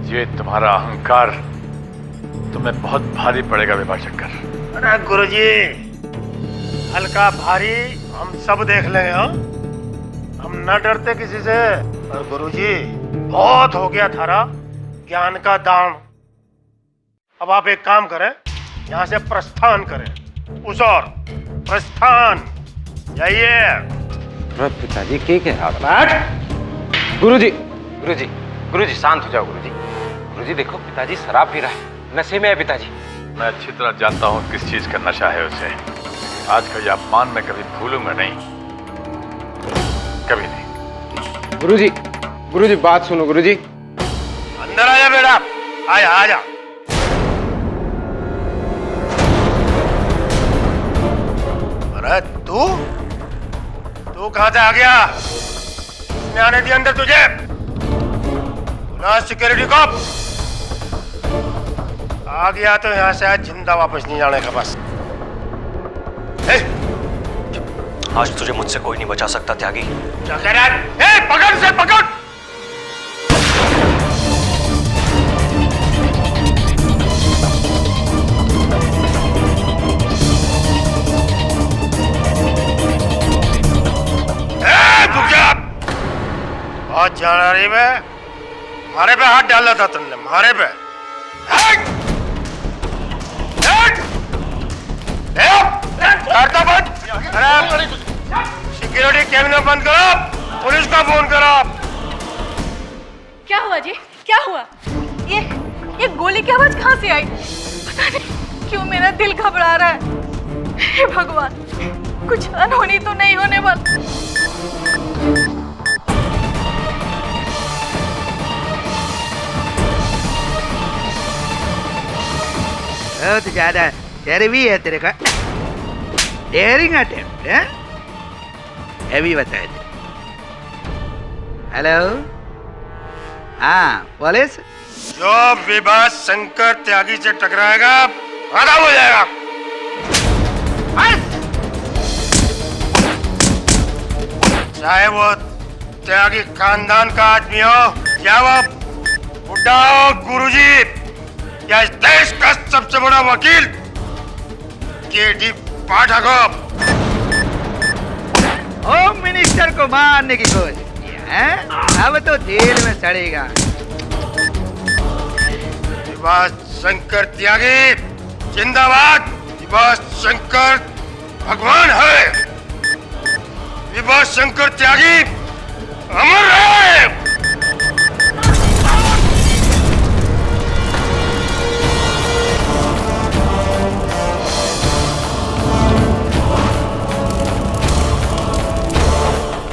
ये तुम्हारा अहंकार तुम्हें बहुत भारी पड़ेगा विभाशंकर। अरे गुरुजी, हल्का भारी हम सब देख लेंगे। हम न डरते किसी से। और गुरुजी, बहुत हो गया थारा ज्ञान का दान। अब आप एक काम करें, यहाँ से प्रस्थान करें। उस और प्रस्थान जाइए। पिताजी के कह रहा? गुरुजी, गुरुजी, गुरुजी शांत हो जाओ। गुरुजी, गुरुजी देखो, पिताजी शराब पी रहा है, नशे में है पिताजी। मैं अच्छी तरह जानता हूँ किस चीज का नशा है उसे। आज का ये अपमान मैं कभी भूलूंगा नहीं, कभी नहीं। गुरुजी, गुरुजी बात सुनो। गुरुजी अंदर आ जा बेटा, आजा आजा। अरे तू कहां से आ गया? किसने आने दिया अंदर तुझे? सिक्योरिटी को आ गया तो यहाँ से आज जिंदा वापस नहीं जाने का बस। आज तुझे मुझसे कोई नहीं बचा सकता त्यागी। क्या कह रहा है? पकड़ से पकड़। बहुत जाना रही मैं, मारे पे हाथ डाला था तुमने, मारे पे। सिक्योरिटी कैमरा बंद करो, पुलिस को फोन करो। क्या हुआ जी? क्या हुआ? ये गोली की आवाज कहाँ से आई? पता नहीं क्यों मेरा दिल घबरा रहा है। हे भगवान, कुछ अनहोनी तो नहीं होने वाला। बहुत ज्यादा डेयरिंग है तेरे का। डेयरिंग अटेम्प्ट है? अभी बताए थे। हेलो, हाँ पुलिस। जो विभा शंकर त्यागी से टकराएगा खत्म हो जाएगा। चाहे वो त्यागी खानदान का आदमी हो या वो बुढ़ा हो गुरुजी या इस देश का सबसे बड़ा वकील केडी पाठक हो। होम मिनिस्टर को मारने की कोशिश की है, अब तो जेल में सड़ेगा। विभा शंकर त्यागी जिंदाबाद। विभा शंकर भगवान है। विभा शंकर त्यागी अमर है।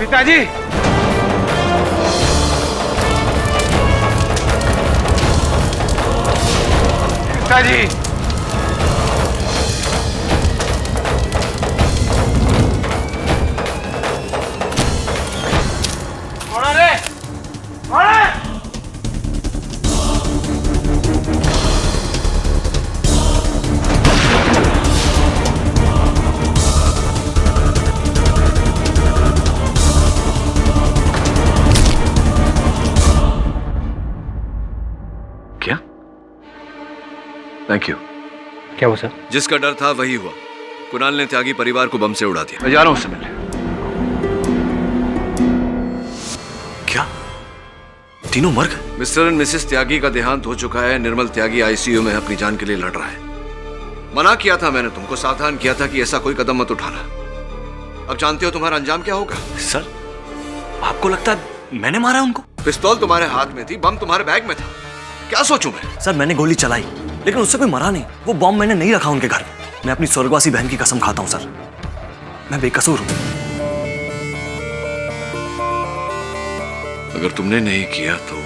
पिताजी, पिताजी, थैंक यू। क्या हुआ सर? जिसका डर था वही हुआ। कुणाल ने त्यागी परिवार को बम से उड़ा दिया। मैं जा रहा हूं उससे मिलने। क्या तीनों मर गए? मिस्टर एंड मिसेस त्यागी का देहांत हो चुका है। निर्मल त्यागी आईसीयू में अपनी जान के लिए लड़ रहा है। मना किया था मैंने तुमको, सावधान किया था कि ऐसा कोई कदम मत उठाना। अब जानते हो तुम्हारा अंजाम क्या होगा। सर, आपको लगता है मैंने मारा उनको? पिस्तौल तुम्हारे हाथ में थी, बम तुम्हारे बैग में था। क्या सोचूं मैं? सर, मैंने गोली चलाई लेकिन उससे कोई मरा नहीं। वो बॉम्ब मैंने नहीं रखा उनके घर। मैं अपनी स्वर्गवासी बहन की कसम खाता हूं सर, मैं बेकसूर हूं। अगर तुमने नहीं किया तो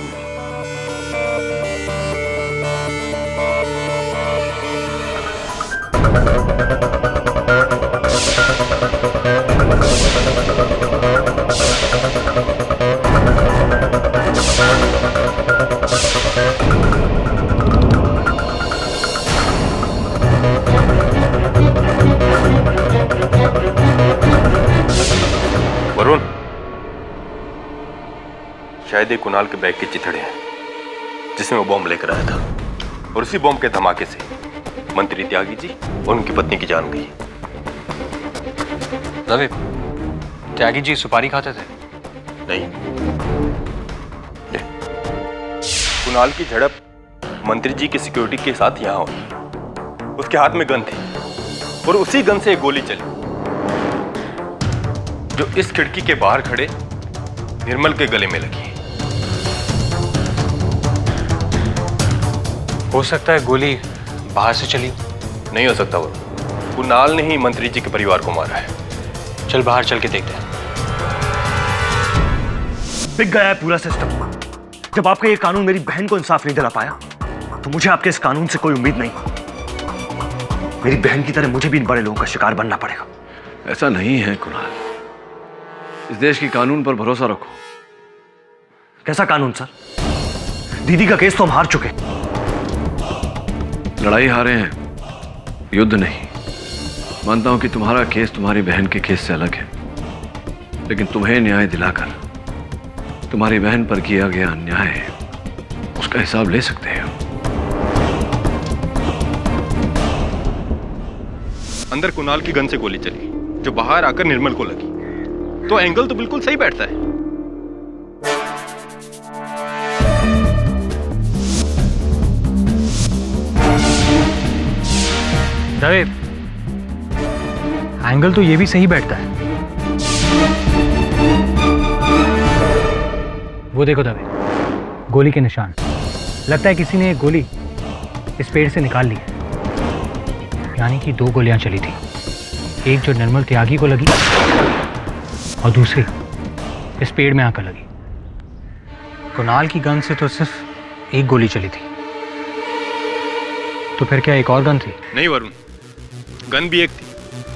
वरुण, शायद ये कुणाल के बैग के चिथड़े हैं जिसमें वो बॉम्ब लेकर आया था, और उसी बॉम्ब के धमाके से मंत्री त्यागी जी और उनकी पत्नी की जान गई। रवि, त्यागी जी सुपारी खाते थे? नहीं, कुणाल की झड़प मंत्री जी की सिक्योरिटी के साथ यहां हुई। उसके हाथ में गन थी और उसी गन से एक गोली चली जो इस खिड़की के बाहर खड़े निर्मल के गले में लगी। हो सकता है गोली बाहर से चली। नहीं हो सकता, वो कुणाल ने ही मंत्री जी के परिवार को मारा है। चल बाहर चल के देखते हैं। बिक गया है पूरा सिस्टम। जब आपका ये कानून मेरी बहन को इंसाफ नहीं दिला पाया तो मुझे आपके इस कानून से कोई उम्मीद नहीं। मेरी बहन की तरह मुझे भी इन बड़े लोगों का शिकार बनना पड़ेगा। ऐसा नहीं है कुणाल, इस देश की कानून पर भरोसा रखो। कैसा कानून सर? दीदी का केस तो हम हार चुके। लड़ाई हारे हैं, युद्ध नहीं। मानता हूं कि तुम्हारा केस तुम्हारी बहन के केस से अलग है, लेकिन तुम्हें न्याय दिलाकर तुम्हारी बहन पर किया गया अन्याय, उसका हिसाब ले सकते हैं। अंदर कुणाल की गन से गोली चली जो बाहर आकर निर्मल को लगी, तो एंगल तो बिल्कुल सही बैठता है। रवि, एंगल तो ये भी सही बैठता है। वो देखो दवे, गोली के निशान। लगता है किसी ने एक गोली इस पेड़ से निकाल ली है। यानी कि 2 गोलियां चली थी, एक जो निर्मल त्यागी को लगी और दूसरी इस पेड़ में आकर लगी। कुणाल की गन से तो सिर्फ एक गोली चली थी, तो फिर क्या एक और गन थी? नहीं वरुण, गन भी एक थी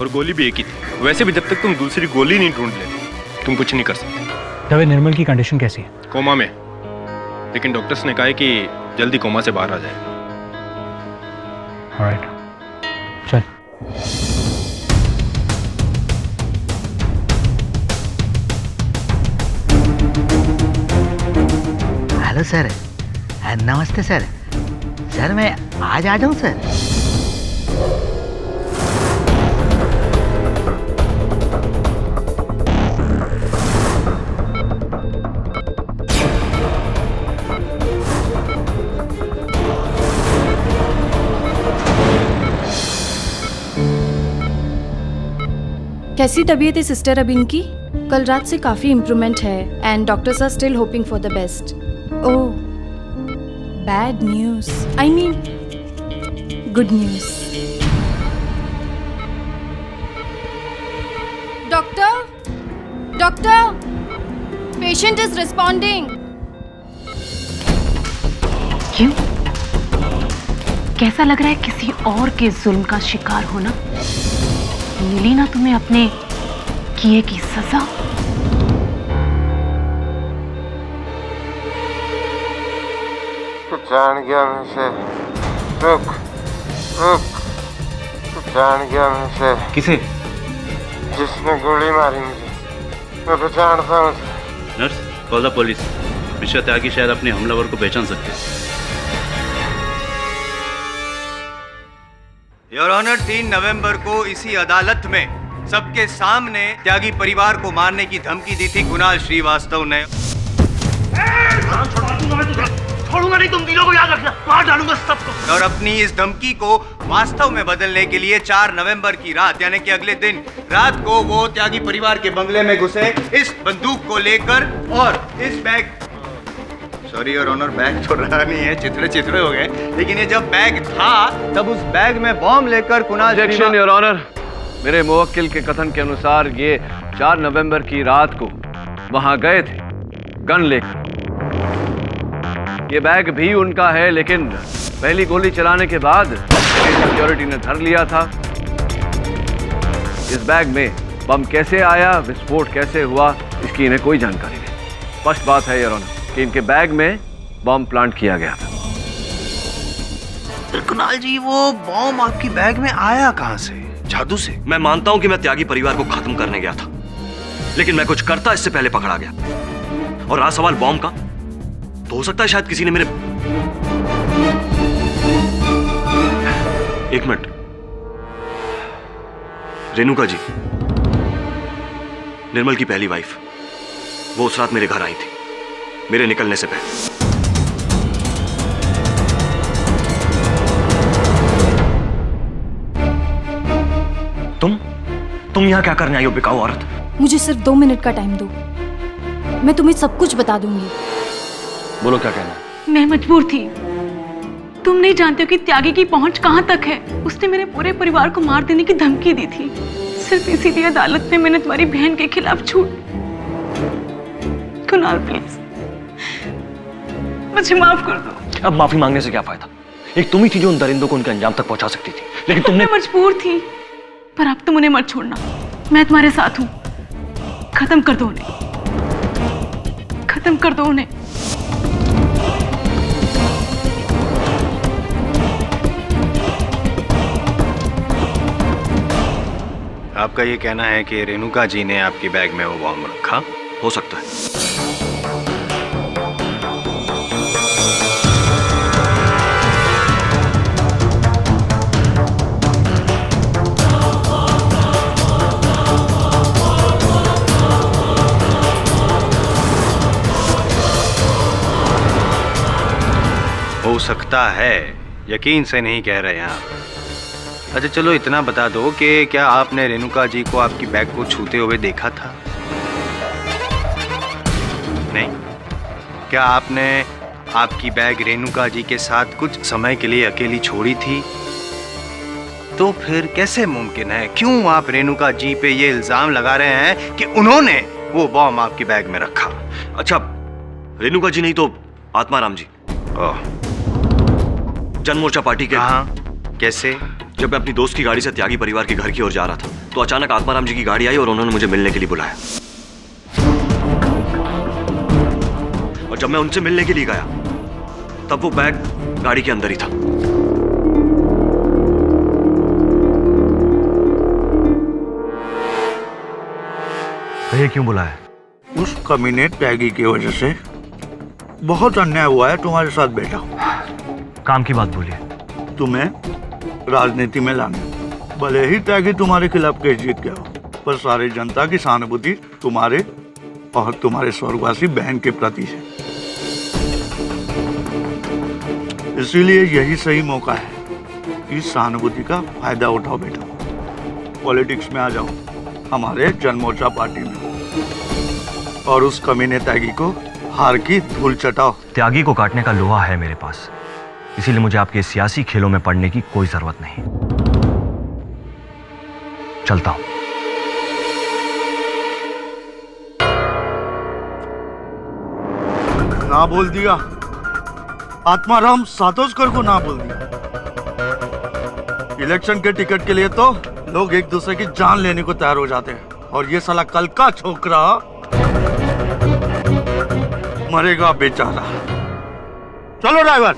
और गोली भी एक ही थी। वैसे भी जब तक तुम दूसरी गोली नहीं ढूंढ लेते तुम कुछ नहीं कर सकते। दवे, निर्मल की कंडीशन कैसी है? कोमा में, लेकिन डॉक्टर्स ने कहा है कि जल्दी कोमा से बाहर आ जाएगा। ऑलराइट, चल। हेलो सर, नमस्ते सर। सर मैं आज आ जाऊं सर? कैसी तबीयत है सिस्टर अब इनकी? कल रात से काफ़ी इम्प्रूवमेंट है and doctors are still hoping for the best. Oh, bad news, I mean good news. Doctor, doctor, patient is responding. क्यों? कैसा लग रहा है किसी और के जुल्म का शिकार होना? मिली ना तुम्हें अपने किए की सजा? तू जान गया मुझसे। रुक रुक, तू जान गया मुझसे। किसे? जिसने गोली मारी मुझे, मैं पहचानता हूँ। Nurse, call the police. Mister Tyagi शायद अपने हमलावर को पहचान सकते हैं। योर ऑनर 3 नवंबर को इसी अदालत में सबके सामने त्यागी परिवार को मारने की धमकी दी थी कुणाल श्रीवास्तव ने। छोड़ूंगा नहीं, तुम तीनों को याद रखना, मार डालूंगा सबको। और अपनी इस धमकी को वास्तव में बदलने के लिए 4 नवंबर की रात यानी कि अगले दिन रात को वो त्यागी परिवार के बंगले में घुसे इस बंदूक को लेकर और इस bag, sorry your honour bag तो रहा नहीं है, चिथड़े चिथड़े हो गए, लेकिन ये जब बैग था तब उस बैग में बॉम्ब लेकर कुणाल योर ऑनर, मेरे मुवक्किल के कथन के अनुसार ये 4 नवंबर की रात को वहां गए थे गन लेकर। ये बैग भी उनका है, लेकिन पहली गोली चलाने के बाद सिक्योरिटी ने धर लिया था। इस बैग में बम कैसे आया, विस्फोट कैसे हुआ, इसकी इन्हें कोई जानकारी नहीं। स्पष्ट बात है योर ऑनर कि इनके बैग में बम प्लांट किया गया था। कुणाल जी, वो बॉम्ब आपकी बैग में आया कहां से? जादू से? मैं मानता हूं कि मैं त्यागी परिवार को खत्म करने गया था, लेकिन मैं कुछ करता इससे पहले पकड़ा गया। और रहा सवाल बॉम्ब का, तो हो सकता है शायद किसी ने मेरे... एक मिनट, रेणुका जी, निर्मल की पहली वाइफ, वो उस रात मेरे घर आई थी मेरे निकलने से पहले। तुम यहां क्या करने आई हो बिकाऊ औरत? मुझे सिर्फ 2 मिनट का टाइम दो, मैं तुम्हें सब कुछ बता दूंगी। बोलो क्या कहना? मैं मजबूर थी। तुम नहीं जानते हो कि त्यागी की पहुंच कहां तक है। उसने मेरे पूरे परिवार को मार देने की धमकी दी थी। सिर्फ इसीलिए अदालत में मैंने तुम्हारी बहन के खिलाफ छूट। कुणाल प्लीज मुझे माफ कर दो। अब माफी मांगने से क्या फायदा? एक तुम ही थी जो उन दरिंदों को उनके अंजाम तक पहुंचा सकती थी, लेकिन तुमने... मैं मजबूर थी, पर अब तुम उन्हें मत छोड़ना। मैं तुम्हारे साथ हूं। खत्म कर दो उन्हें, खत्म कर दो उन्हें। आपका ये कहना है कि रेणुका जी ने आपकी बैग में वो बॉम्ब रखा? हो सकता है। हो सकता है, यकीन से नहीं कह रहे हैं आप। अच्छा चलो इतना बता दो कि क्या आपने रेणुका जी को आपकी बैग को छूते हुए देखा था? नहीं। क्या आपने आपकी बैग रेणुका जी के साथ कुछ समय के लिए अकेली छोड़ी थी? तो फिर कैसे मुमकिन है, क्यों आप रेणुका जी पे ये इल्जाम लगा रहे हैं कि उन्होंने वो बॉम्ब आपकी बैग में रखा? अच्छा, रेणुका जी नहीं तो आत्माराम जी। जनमोर्चा पार्टी के। हाँ, कैसे? जब मैं अपनी दोस्त की गाड़ी से त्यागी परिवार के घर की ओर जा रहा था तो अचानक आत्माराम जी की गाड़ी आई और उन्होंने मुझे मिलने के लिए बुलाया। और जब मैं उनसे मिलने के लिए गया तब वो बैग गाड़ी के अंदर ही था। ये क्यों बुलाया? उस कमीने त्यागी की वजह से बहुत अन्याय हुआ है तुम्हारे साथ बेटा। काम की बात बोलिए। तुम्हें राजनीति में लाने, भले ही त्यागी तुम्हारे खिलाफ केस जीत गया हो, पर सारी जनता की सहानुभूति तुम्हारे और तुम्हारे स्वर्गवासी बहन के प्रति है। इसीलिए यही सही मौका है। इस सहानुभूति का फायदा उठाओ बेटा। पॉलिटिक्स में आ जाओ, हमारे जनमोर्चा पार्टी में, और उस कमीने त्यागी को हार की धूल चटाओ। त्यागी को काटने का लोहा है मेरे पास, इसीलिए मुझे आपके सियासी खेलों में पड़ने की कोई जरूरत नहीं। चलता हूं। ना बोल दिया, आत्माराम सातोस्कर को ना बोल दिया। इलेक्शन के टिकट के लिए तो लोग एक दूसरे की जान लेने को तैयार हो जाते हैं, और ये साला कल का छोकरा मरेगा बेचारा। चलो ड्राइवर।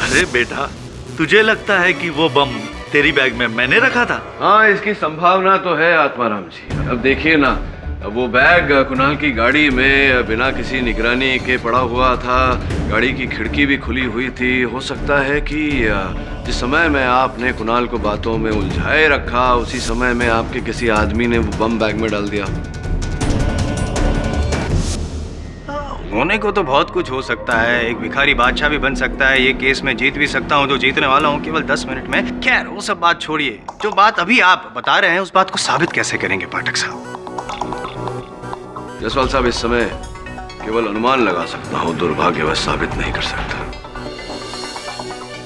अरे बेटा, तुझे लगता है कि वो बम तेरी बैग में मैंने रखा था? हाँ, इसकी संभावना तो है आत्माराम जी। अब देखिए ना, वो बैग कुणाल की गाड़ी में बिना किसी निगरानी के पड़ा हुआ था। गाड़ी की खिड़की भी खुली हुई थी। हो सकता है कि जिस समय में आपने कुणाल को बातों में उलझाए रखा, उसी समय में आपके किसी आदमी ने वो बम बैग में डाल दिया। होने को तो बहुत कुछ हो सकता है। एक भिखारी बादशाह भी बन सकता है। ये केस में जीत भी सकता हूँ, जो जीतने वाला हूँ केवल 10 मिनट में। खैर वो सब बात छोड़िए, जो बात अभी आप बता रहे हैं उस बात को साबित कैसे करेंगे पाठक साहब? जसवाल साहब, इस समय केवल अनुमान लगा सकता हूँ, दुर्भाग्यवश साबित नहीं कर सकता।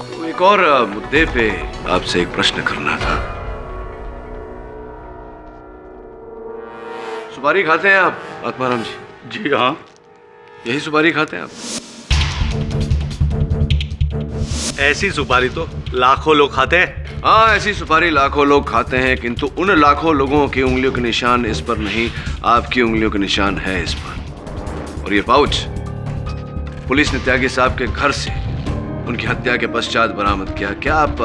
तो एक और मुद्दे पे आपसे एक प्रश्न करना था। सुपारी खाते हैं आप आत्माराम जी? जी हाँ। यही सुपारी खाते हैं आप? ऐसी सुपारी तो लाखों लोग खाते हैं। हाँ, ऐसी सुपारी लाखों लोग खाते हैं, किंतु उन लाखों लोगों की उंगलियों के निशान इस पर नहीं, आपकी उंगलियों के निशान है इस पर। और ये पाउच पुलिस ने त्यागी साहब के घर से उनकी हत्या के पश्चात बरामद किया। क्या आप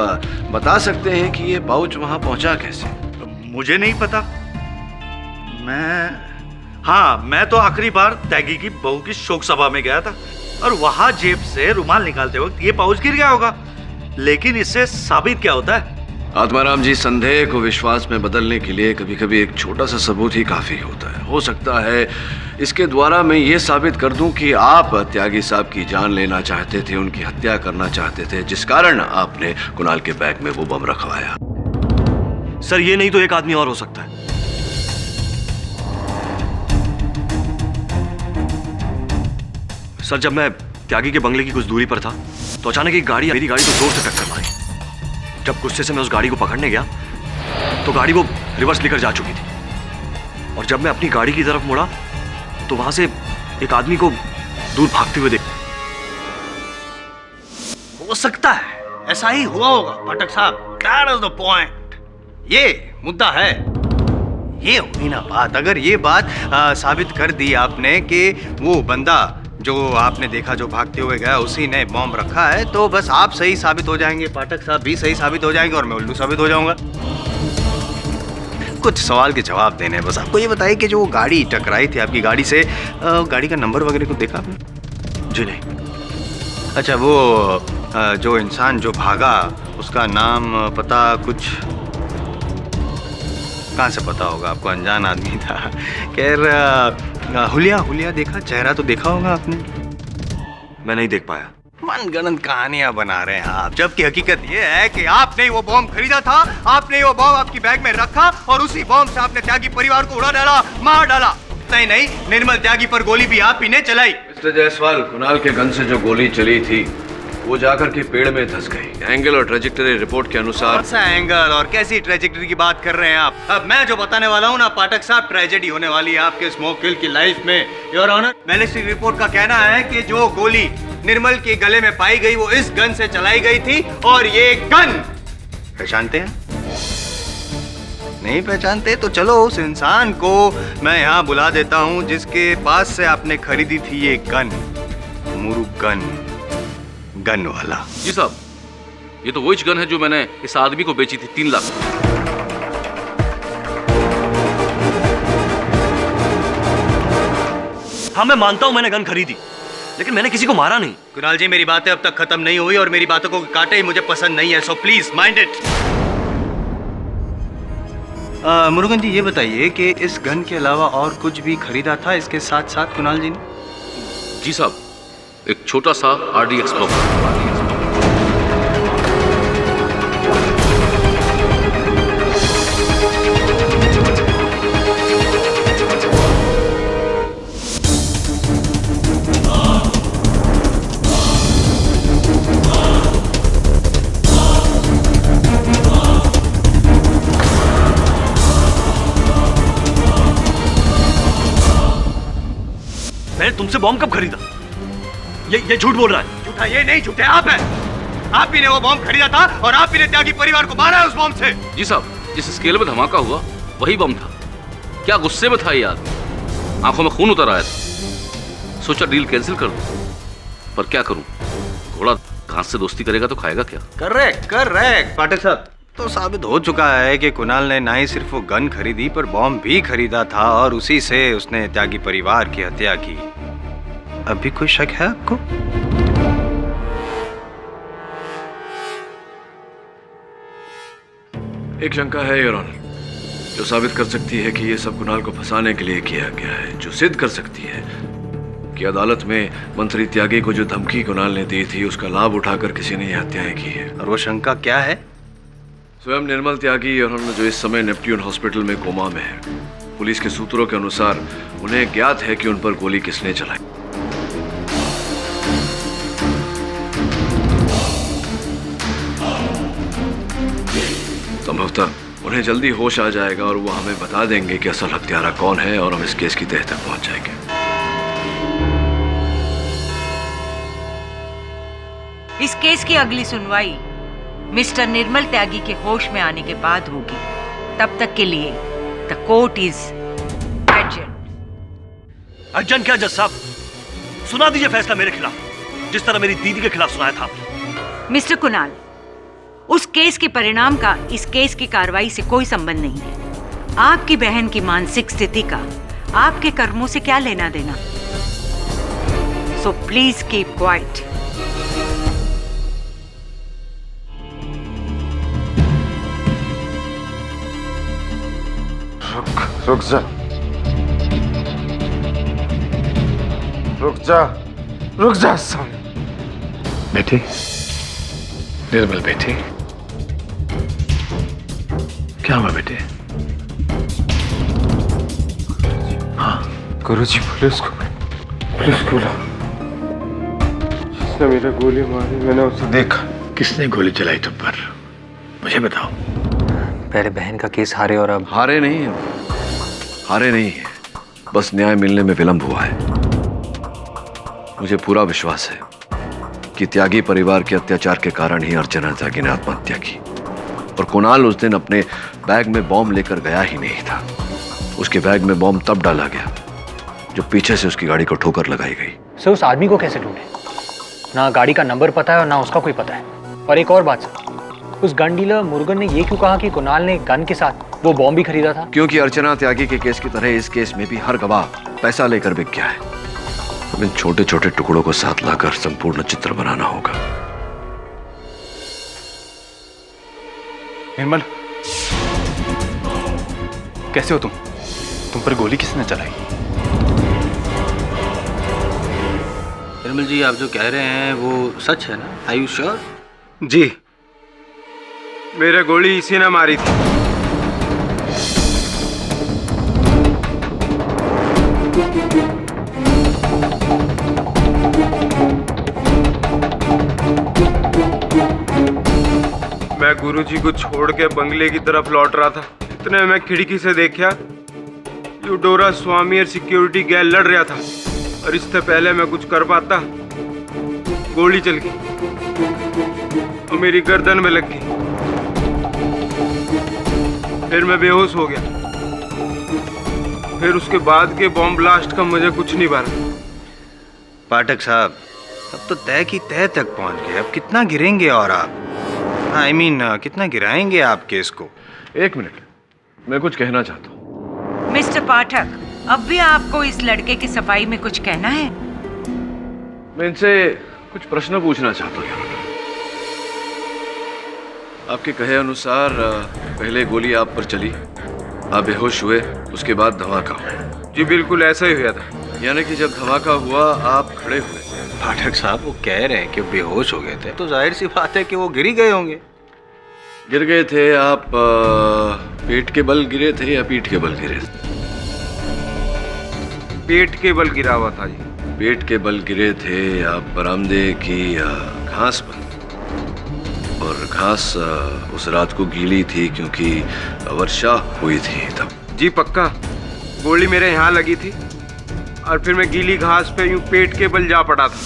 बता सकते हैं कि ये पाउच वहां पहुंचा कैसे? मुझे नहीं पता। मैं तो आखिरी बार त्यागी की बहू की शोक सभा में गया था और वहां जेब से रुमाल निकालते वक्त ये पाउच गिर गया होगा। लेकिन इससे साबित क्या होता है? आत्माराम जी, संदेह को विश्वास में बदलने के लिए कभी कभी एक छोटा सा सबूत ही काफी होता है। हो सकता है इसके द्वारा मैं ये साबित कर दूं कि आप त्यागी साहब की जान लेना चाहते थे, उनकी हत्या करना चाहते थे, जिस कारण आपने कुणाल के बैग में वो बम रखवाया। सर, ये नहीं तो एक आदमी और हो सकता है। सर, जब मैं त्यागी के बंगले की कुछ दूरी पर था तो अचानक एक गाड़ी मेरी गाड़ी को जोर से टक्कर मारी। जब गुस्से से मैं उस गाड़ी को पकड़ने गया तो गाड़ी वो रिवर्स लेकर जा चुकी थी। और जब मैं अपनी गाड़ी की तरफ मुड़ा तो वहां से एक आदमी को दूर भागते हुए देखा। हो सकता है ऐसा ही हुआ होगा पाठक साहब। That is the point। ये मुद्दा है। ये हुई ना बात। अगर ये बात साबित कर दी आपने कि वो बंदा जो आपने देखा जो भागते हुए गया उसी ने बॉम्ब रखा है, तो बस आप सही साबित हो जाएंगे, पाठक साहब भी सही साबित हो जाएंगे और मैं उल्लू साबित हो जाऊंगा। कुछ सवाल के जवाब देने हैं बस। आपको ये बताइए कि जो गाड़ी टकराई थी आपकी गाड़ी से, गाड़ी का नंबर वगैरह को देखा आपने? जी नहीं। अच्छा, वो जो इंसान जो भागा उसका नाम पता कुछ कहाँ से पता होगा आपको? अनजान आदमी था। खैर, हुलिया देखा, चेहरा तो देखा होगा आपने? मैं नहीं देख पाया। मनगढ़ंत कहानियां बना रहे हैं आप, जबकि हकीकत ये है कि आपने वो बॉम्ब खरीदा था, आपने वो बॉम्ब आपकी बैग में रखा और उसी बॉम्ब से आपने त्यागी परिवार को उड़ा डाला, मार डाला। नहीं, निर्मल त्यागी पर गोली भी आप ही ने चलाई। मिस्टर जायसवाल, कुणाल के गन से जो गोली चली थी वो जाकर के पेड़ में धंस गई। एंगल और ट्रेजेक्टरी रिपोर्ट के अनुसार। कौन सा एंगल और कैसी ट्रेजेक्टरी की बात कर रहे हैं आप? अब मैं जो बताने वाला हूँ ना पाठक साहब, ट्रेजेडी होने वाली है आपके स्मोकिल की लाइफ में। योर ऑनर, बैलिस्टिक रिपोर्ट का कहना है कि जो गोली निर्मल के गले में पाई गई वो इस गन से चलाई गई थी। और ये गन पहचानते हैं? नहीं पहचानते तो चलो उस इंसान को मैं यहाँ बुला देता हूँ जिसके पास से आपने खरीदी थी ये गन। मुरुगन गन वाला। जी साहब, ये तो वही गन है जो मैंने इस आदमी को बेची थी 3 लाख। हाँ, मैं मानता हूं मैंने गन खरीदी, लेकिन मैंने किसी को मारा नहीं। कुणाल जी, मेरी बातें अब तक खत्म नहीं हुई और मेरी बातों को काटे ही मुझे पसंद नहीं है, so please mind it. Murugan ji, ये बताइए कि इस गन के अलावा और कुछ भी खरीदा था इसके साथ साथ कुणाल जी ने? जी साहब, एक छोटा सा RDX बम। मैंने तुमसे बॉम्ब कब खरीदा? ये झूठ बोल रहा है। झूठा ये नहीं, झूठे आप हैं। आप ही ने वो बॉम्ब खरीदा था और आप ही ने त्यागी परिवार को मारा है उस बॉम्ब से। जी साहब, जिस स्केल में धमाका हुआ वही बम था। क्या गुस्से में था ये आदमी, आंखों में खून उतर आया था। सोचा डील कैंसिल कर दूं, पर क्या करूं, घोड़ा घास से दोस्ती करेगा तो खाएगा क्या? करेक्ट पाठक साहब, तो साबित हो चुका है कि कुणाल ने ना ही सिर्फ वो गन खरीदी पर बॉम्ब भी खरीदा था और उसी से उसने त्यागी परिवार की हत्या की। अब भी कोई शक है आपको? एक शंका है योर ऑनर, जो साबित कर सकती है कि ये सब कुणाल को फंसाने के लिए किया गया है, जो सिद्ध कर सकती है कि अदालत में मंत्री त्यागी को जो धमकी कुणाल ने दी थी उसका लाभ उठाकर किसी ने ये हत्याएं की है। और वो शंका क्या है? स्वयं निर्मल त्यागी और उन्होंने जो इस समय नेपट्यून हॉस्पिटल में कोमा में है। पुलिस के सूत्रों के अनुसार उन्हें ज्ञात है कि उन पर गोली किसने चलाई। संभवतः उन्हें जल्दी होश आ जाएगा और वो हमें बता देंगे कि असल हत्यारा कौन है और हम इस केस की तह तक पहुंच जाएंगे। इस केस की अगली सुनवाई मिस्टर निर्मल त्यागी के होश में आने के बाद होगी। तब तक के लिए the court is adjourn. Adjourn क्या जज साहब? सुना दीजिए फैसला मेरे खिलाफ, जिस तरह मेरी दीदी के खिलाफ सुनाया था आपने। मिस्टर कुणाल, उस केस के परिणाम का इस केस की कार्रवाई से कोई संबंध नहीं है। आपकी बहन की मानसिक स्थिति का आपके कर्मों से क्या लेना देना? So please keep quiet. रुक जा, रुक जा, रुक जा सामने। बेटी, निर्मल बेटी, क्या हुआ बेटे? हाँ गुरुजी, पुलिस को बुला। जिसने मेरे गोली मारी मैंने उसे देखा। किसने गोली चलाई तुम पर? मुझे बताओ। पहले बहन का केस हारे और अब हारे नहीं है, हारे नहीं है, बस न्याय मिलने में विलंब हुआ है। मुझे पूरा विश्वास है कि त्यागी परिवार के अत्याचार के कारण ही अर्चना त्यागी ने आत्महत्या की और कुणाल उस दिन अपने बैग में बॉम्ब लेकर गया ही नहीं था। उसके बैग में बॉम्ब तब डाला गया जब पीछे से उसकी गाड़ी को ठोकर लगाई गई। सर, उस आदमी को कैसे ढूंढे? ना गाड़ी का नंबर पता है और ना उसका कोई पता है। और एक और बात सर, उस गन डीलर मुरुगन ने ये क्यों कहा कि कुणाल ने गन के साथ वो बॉम्ब भी खरीदा था? क्योंकि अर्चना त्यागी के केस की तरह इस केस में भी हर गवाह पैसा लेकर बिक गया है। इन छोटे छोटे टुकड़ों को साथ लाकर संपूर्ण चित्र बनाना होगा। निर्मल, कैसे हो तुम? तुम पर गोली किसने चलाई? निर्मल जी, आप जो कह रहे हैं वो सच है ना? Are you sure? जी, मेरे गोली इसी ने मारी थी। मैं गुरुजी को छोड़ के बंगले की तरफ लौट रहा था। इतने में खिड़की से देखा यूडोरा स्वामी और सिक्योरिटी गार्ड लड़ रहा था और इससे पहले मैं कुछ कर पाता, गोली चल गई और मेरी गर्दन में लग गई। फिर मैं बेहोश हो गया। फिर उसके बाद के बॉम्ब ब्लास्ट का मुझे कुछ नहीं पता। पाठक साहब, अब तो तय की तय तक पहुंच गए। अब कितना गिरेंगे और आप? I mean, कितना गिराएंगे आप केस को? एक मिनट, मैं कुछ कहना चाहता हूँ। मिस्टर पाठक, अब भी आपको इस लड़के की सफाई में कुछ कहना है? मैं इनसे कुछ प्रश्न पूछना चाहता हूँ। आपके कहे अनुसार पहले गोली आप पर चली, आप बेहोश हुए, उसके बाद धमाका हुआ। जी बिल्कुल ऐसा ही हुआ था। यानी कि जब धमाका हुआ आप खड़े हुए। पाठक साहब, वो कह रहे हैं कि बेहोश हो गए थे, तो जाहिर सी बात है कि वो गिर ही गए होंगे। गिर गए थे आप? पेट के बल गिरे थे या पीठ के बल गिरे थे? पेट के बल गिरा हुआ था जी। पेट के बल गिरे थे आप बरामदे की घास पर, और घास उस रात को गीली थी क्योंकि वर्षा हुई थी तब। जी पक्का, गोली मेरे यहाँ लगी थी और फिर मैं गीली घास पे यूं पेट के बल जा पड़ा था।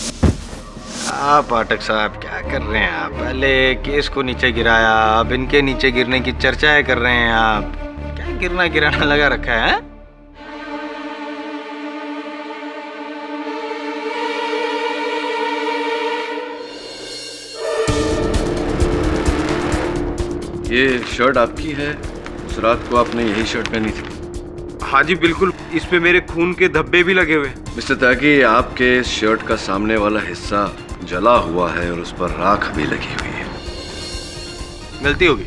पाठक साहब, क्या कर रहे हैं आप? पहले केस को नीचे गिराया, अब इनके नीचे गिरने की चर्चाएं कर रहे हैं आप। क्या गिरना गिराना लगा रखा है? ये शर्ट आपकी है? उस रात को आपने यही शर्ट पहनी थी? हाँ जी बिल्कुल, इस पे मेरे खून के धब्बे भी लगे हुए। मिस्टर त्यागी, आपके शर्ट का सामने वाला हिस्सा जला हुआ है और उस पर राख भी लगी हुई है। गलती होगी।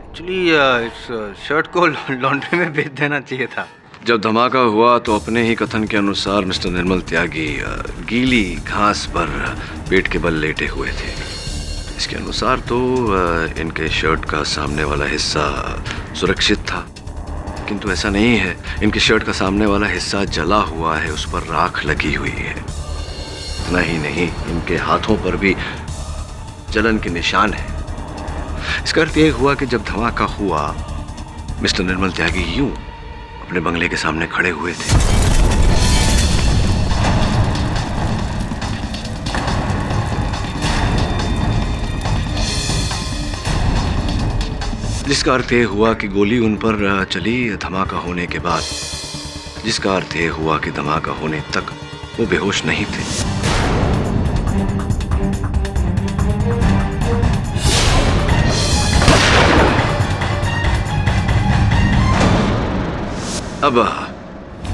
एक्चुअली इस शर्ट को लॉन्ड्री में भेज देना चाहिए था। जब धमाका हुआ तो अपने ही कथन के अनुसार मिस्टर निर्मल त्यागी गीली घास पर पेट के बल लेटे हुए थे। इसके अनुसार तो इनके शर्ट का सामने वाला हिस्सा सुरक्षित था, किंतु ऐसा नहीं है। इनके शर्ट का सामने वाला हिस्सा जला हुआ है, उस पर राख लगी हुई है। इतना ही नहीं, इनके हाथों पर भी जलन के निशान है। इसका अर्थ यह हुआ कि जब धमाका हुआ मिस्टर निर्मल त्यागी यूं अपने बंगले के सामने खड़े हुए थे। जिसका अर्थ यह हुआ कि गोली उन पर चली धमाका होने के बाद, जिसका अर्थ यह हुआ कि धमाका होने तक वो बेहोश नहीं थे। अब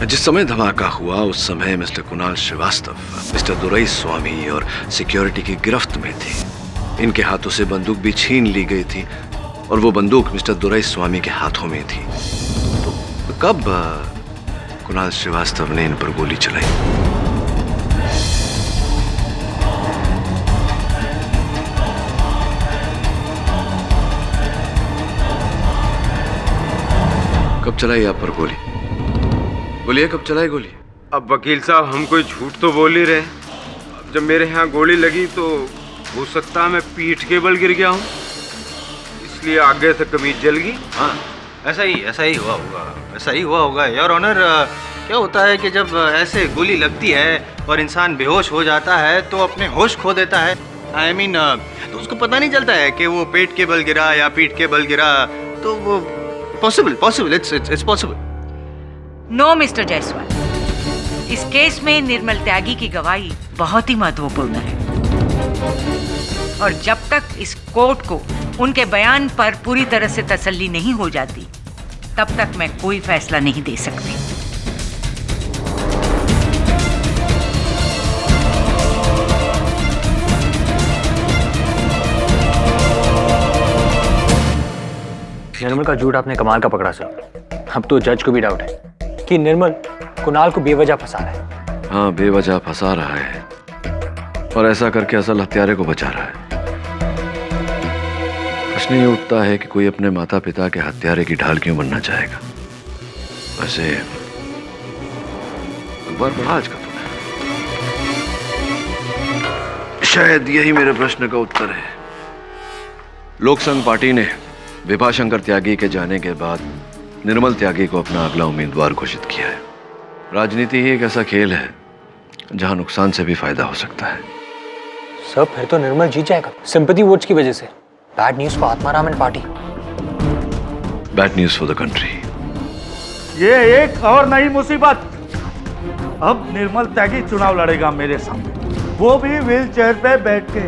जिस समय धमाका हुआ उस समय मिस्टर कुणाल श्रीवास्तव मिस्टर दुराईस्वामी और सिक्योरिटी की गिरफ्त में थे। इनके हाथों से बंदूक भी छीन ली गई थी और वो बंदूक मिस्टर दुराईस्वामी के हाथों में थी। तो कब कुणाल श्रीवास्तव ने इन पर गोली चलाई? कब चलाई आप पर गोली? बोलिए, कब चलाई गोली? अब वकील साहब, हम कोई झूठ तो बोल ही रहे। अब जब मेरे यहाँ गोली लगी तो हो सकता है मैं पीठ के बल गिर गया हूँ, इसलिए आगे से कमीज जल गई। हाँ, ऐसा ही हुआ होगा योर ऑनर। क्या होता है कि जब ऐसे गोली लगती है और इंसान बेहोश हो जाता है तो अपने होश खो देता है। I mean, तो उसको पता नहीं चलता है कि वो पेट के बल गिरा या पीठ के बल गिरा। तो वो possible, it's possible. No mister Jaiswal, इस केस में निर्मल त्यागी की गवाही बहुत ही महत्वपूर्ण है और जब तक इस कोर्ट को उनके बयान पर पूरी तरह से तसल्ली नहीं हो जाती तब तक मैं कोई फैसला नहीं दे सकती। निर्मल का झूठ आपने कमाल का पकड़ा सर। अब तो जज को भी डाउट है कि निर्मल कुणाल को बेवजह फंसा रहा है। हाँ, बेवजह फंसा रहा है और ऐसा करके असल हत्यारे को बचा रहा है। प्रश्न ये उठता है कि कोई अपने माता पिता के हत्यारे की ढाल क्यों बनना चाहेगा? वैसे अखबार पढ़ा आज का तुमने? शायद यही मेरे प्रश्न का उत्तर है। लोक संघ पार्टी ने विभाशंकर त्यागी के जाने के बाद निर्मल त्यागी को अपना अगला उम्मीदवार घोषित किया है। राजनीति ही एक ऐसा खेल है जहां नुकसान से भी फायदा हो सकता है। सर फिर तो निर्मल जीत जाएगा सिंपैथी वोट्स की वजह से। Bad news for Atmaram and party, bad news for the country. ये एक और नई मुसीबत। अब निर्मल त्यागी चुनाव लड़ेगा मेरे सामने, वो भी व्हील चेयर पे बैठ के।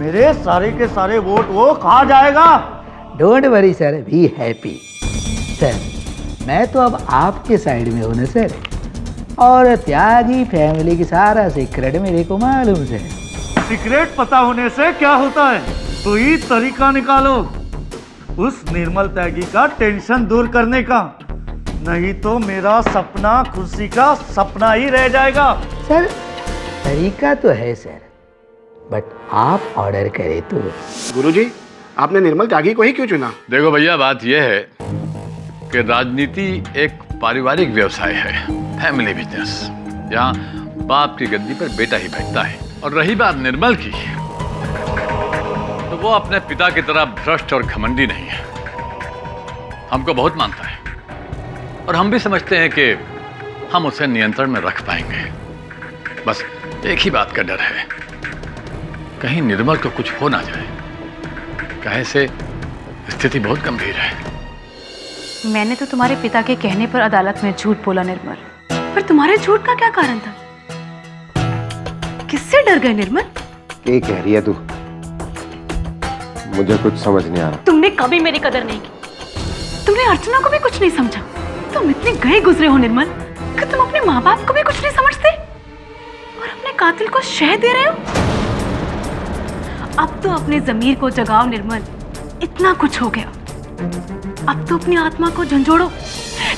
मेरे सारे के सारे वोट वो खा जाएगा। Don't worry sir, be happy sir. मैं तो अब आपके साइड में हूं ना सर, और त्यागी फैमिली की सारा सीक्रेट मेरे को मालूम है। सीक्रेट पता होने से क्या होता है? कोई तरीका निकालो उस निर्मल त्यागी का टेंशन दूर करने का, नहीं तो मेरा सपना खुशी का सपना ही रह जाएगा। सर तरीका तो है सर, बट आप ऑर्डर करें तो। गुरुजी, आपने निर्मल त्यागी को ही क्यों चुना? देखो भैया, बात यह है कि राजनीति एक पारिवारिक व्यवसाय है, फैमिली बिजनेस, जहाँ बाप की गद्दी पर बेटा ही बैठता है। और रही बात निर्मल की, तो वो अपने पिता की तरह भ्रष्ट और घमंडी नहीं है। हमको बहुत मानता है और हम भी समझते हैं कि हम उसे नियंत्रण में रख पाएंगे। बस एक ही बात का डर है, कहीं निर्मल को कुछ हो ना जाए। कहे से स्थिति बहुत गंभीर है। मैंने तो तुम्हारे पिता के कहने पर अदालत में झूठ बोला निर्मल, पर तुम्हारे झूठ का क्या कारण था? किससे डर गए निर्मल? क्या कह रही है तू? मुझे कुछ समझ नहीं आ रहा। तुमने कभी मेरी कदर नहीं की, तुमने अर्चना को भी कुछ नहीं समझा। तुम इतने गए गुजरे हो निर्मल कि तुम अपने माँ बाप को भी कुछ नहीं समझते और अपने कातिल को शह दे रहे हो। अब तो अपने जमीर को जगाओ निर्मल, इतना कुछ हो गया। अब तो अपनी आत्मा को झंझोड़ो,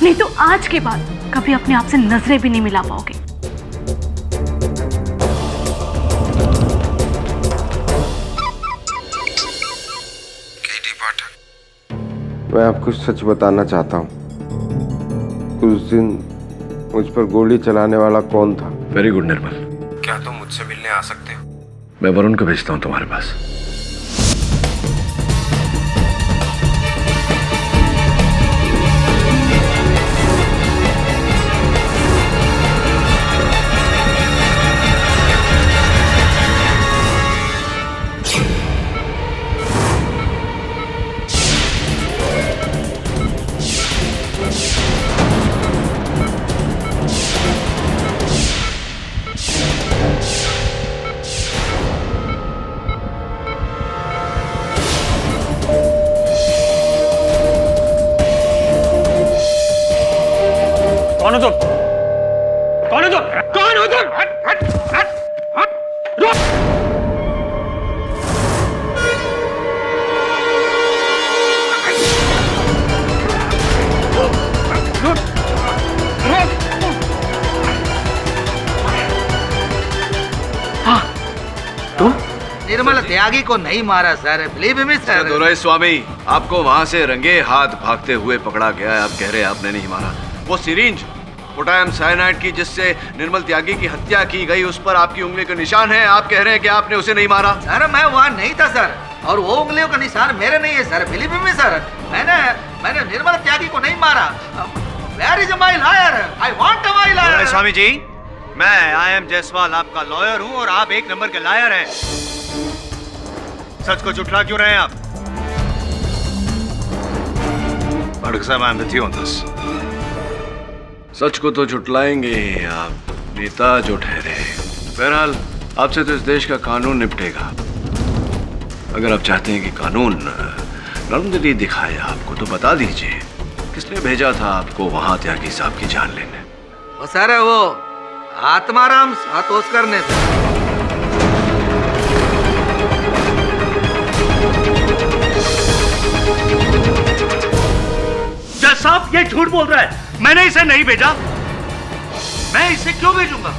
नहीं तो आज के बाद कभी अपने आप से नजरें भी नहीं मिला पाओगे। मैं आपको सच बताना चाहता हूँ, उस दिन मुझ पर गोली चलाने वाला कौन था? वेरी गुड निर्मल। क्या तुम मुझसे मिलने आ सकते हो? मैं वरुण को भेजता हूँ तुम्हारे पास। कौन हो तुम? कौन हो तुम? कौन हो तुम? हट हट हट हट रुक! तुम? निर्मल त्यागी को नहीं मारा sir, believe me sir. Dorai स्वामी, आपको वहां से रंगे हाथ भागते हुए पकड़ा गया है, आप कह रहे हैं आपने नहीं मारा। वो सिरिंज पोटासियम साइनाइड की जिससे निर्मल त्यागी की हत्या की गई, उस पर आपकी उंगली का निशान है, आप कह रहे हैं कि आपने उसे नहीं मारा। सर मैं वहाँ नहीं था सर, और वो उंगलियों का निशान मेरे नहीं है सर, बिलीव मी सर। मैंने निर्मल त्यागी को नहीं मारा। Where is my lawyer? I want my lawyer. Swami ji, मैं I am जायसवाल आपका लॉयर हूँ और आप एक नंबर के लायर हैं। सच को झुठला क्यों रहे हैं आप? Bhadak Sahib, I am with you on this. सच को तो झुटलाएंगे आप नेता जो ठहरे। बहरहाल आपसे तो इस देश का कानून निपटेगा। अगर आप चाहते हैं कि कानून नरमदिली दिखाए आपको, तो बता दीजिए किसने भेजा था आपको वहां त्यागी साहब की जान लेने? वो सर वो आत्माराम सातोस्कर ने। जज साहब ये झूठ बोल रहा है, मैंने इसे नहीं भेजा। मैं इसे क्यों भेजूंगा?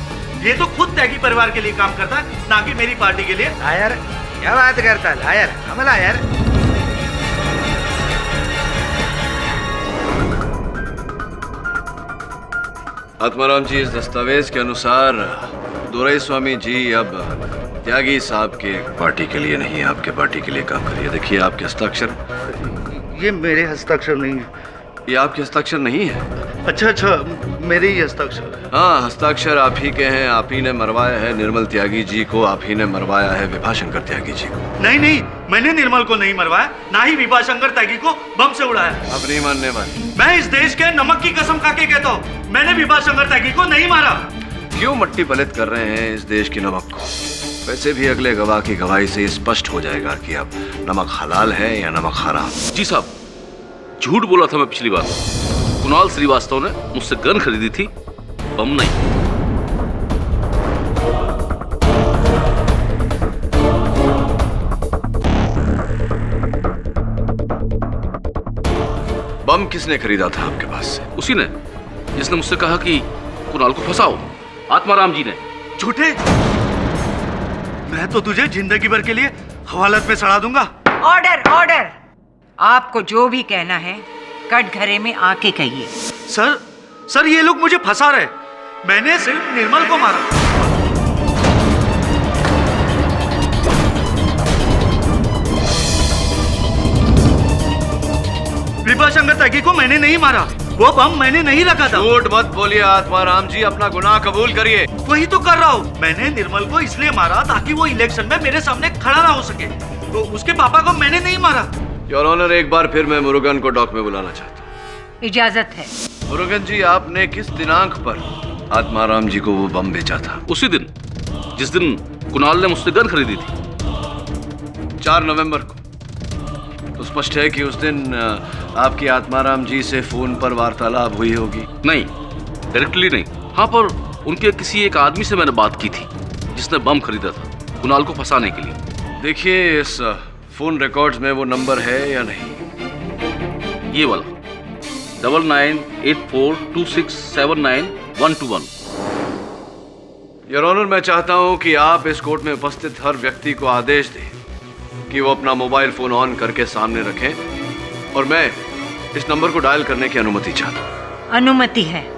ये तो खुद त्यागी परिवार के लिए काम करता है, ना कि मेरी पार्टी के लिए। लायर क्या बात करता है? लायर हम लायर। आत्माराम जी, इस दस्तावेज के अनुसार दोराई स्वामी जी अब त्यागी साहब के पार्टी के लिए नहीं, आपके पार्टी के लिए काम करिए। देखिए आपके हस्ताक्षर। ये मेरे हस्ताक्षर नहीं है। ये आपके हस्ताक्षर नहीं है? अच्छा, मेरे ही हस्ताक्षर। हाँ, हस्ताक्षर आप ही के हैं। आप ही ने मरवाया है निर्मल त्यागी जी को, आप ही ने मरवाया है विभाशंकर त्यागी जी को। नहीं, मैंने निर्मल को नहीं मरवाया, ना ही विभाशंकर त्यागी को बम से उड़ाया। अब नहीं मानने वाले। मैं इस देश के नमक की कसम खा के कहता हूँ, मैंने विभाशंकर त्यागी को नहीं मारा। क्यों मट्टी पलित कर रहे हैं इस देश की नमक को? वैसे भी अगले गवाह की गवाही से स्पष्ट हो जाएगा कि अब नमक हलाल है या नमक हराम। जी साहब, झूठ बोला था मैं पिछली बार। कुणाल श्रीवास्तव ने मुझसे गन खरीदी थी, बम नहीं। बम किसने खरीदा था आपके पास से? उसी ने जिसने मुझसे कहा कि कुणाल को फंसाओ, आत्माराम जी ने। झूठे! मैं तो तुझे जिंदगी भर के लिए हवालात में सड़ा दूंगा। Order order! आपको जो भी कहना है कटघरे में आके कहिए। सर ये लोग मुझे फंसा रहे। मैंने सिर्फ निर्मल को मारा। विभाशंकर त्यागी को मैंने नहीं मारा, वो बम मैंने नहीं रखा था। झूठ मत बोलिए आत्माराम जी, अपना गुनाह कबूल करिए। वही तो कर रहा हूँ। मैंने निर्मल को इसलिए मारा ताकि वो इलेक्शन में मेरे सामने खड़ा ना हो सके। तो उसके पापा को मैंने नहीं मारा। योर ऑनर, एक बार फिर मैं मुरुगन को डॉक में बुलाना चाहता हूँ। इजाजत है। मुरुगन जी, आपने किस दिनांक पर आत्माराम जी को वो बम बेचा था? उसी दिन जिस दिन कुणाल ने मुझसे गन खरीदी थी। 4 नवंबर को। तो स्पष्ट है कि उस दिन आपकी आत्माराम जी से फोन पर वार्तालाप हुई होगी। नहीं, डायरेक्टली नहीं। हाँ, पर उनके किसी एक आदमी से मैंने बात की थी जिसने बम खरीदा था कुणाल को फंसाने के लिए। देखिए इस फोन रिकॉर्ड्स में वो नंबर है या नहीं? ये वाला 998426792121। योर ऑनर, मैं चाहता हूं कि आप इस कोर्ट में उपस्थित हर व्यक्ति को आदेश दें कि वो अपना मोबाइल फोन ऑन करके सामने रखें, और मैं इस नंबर को डायल करने की अनुमति चाहता हूं। अनुमति है।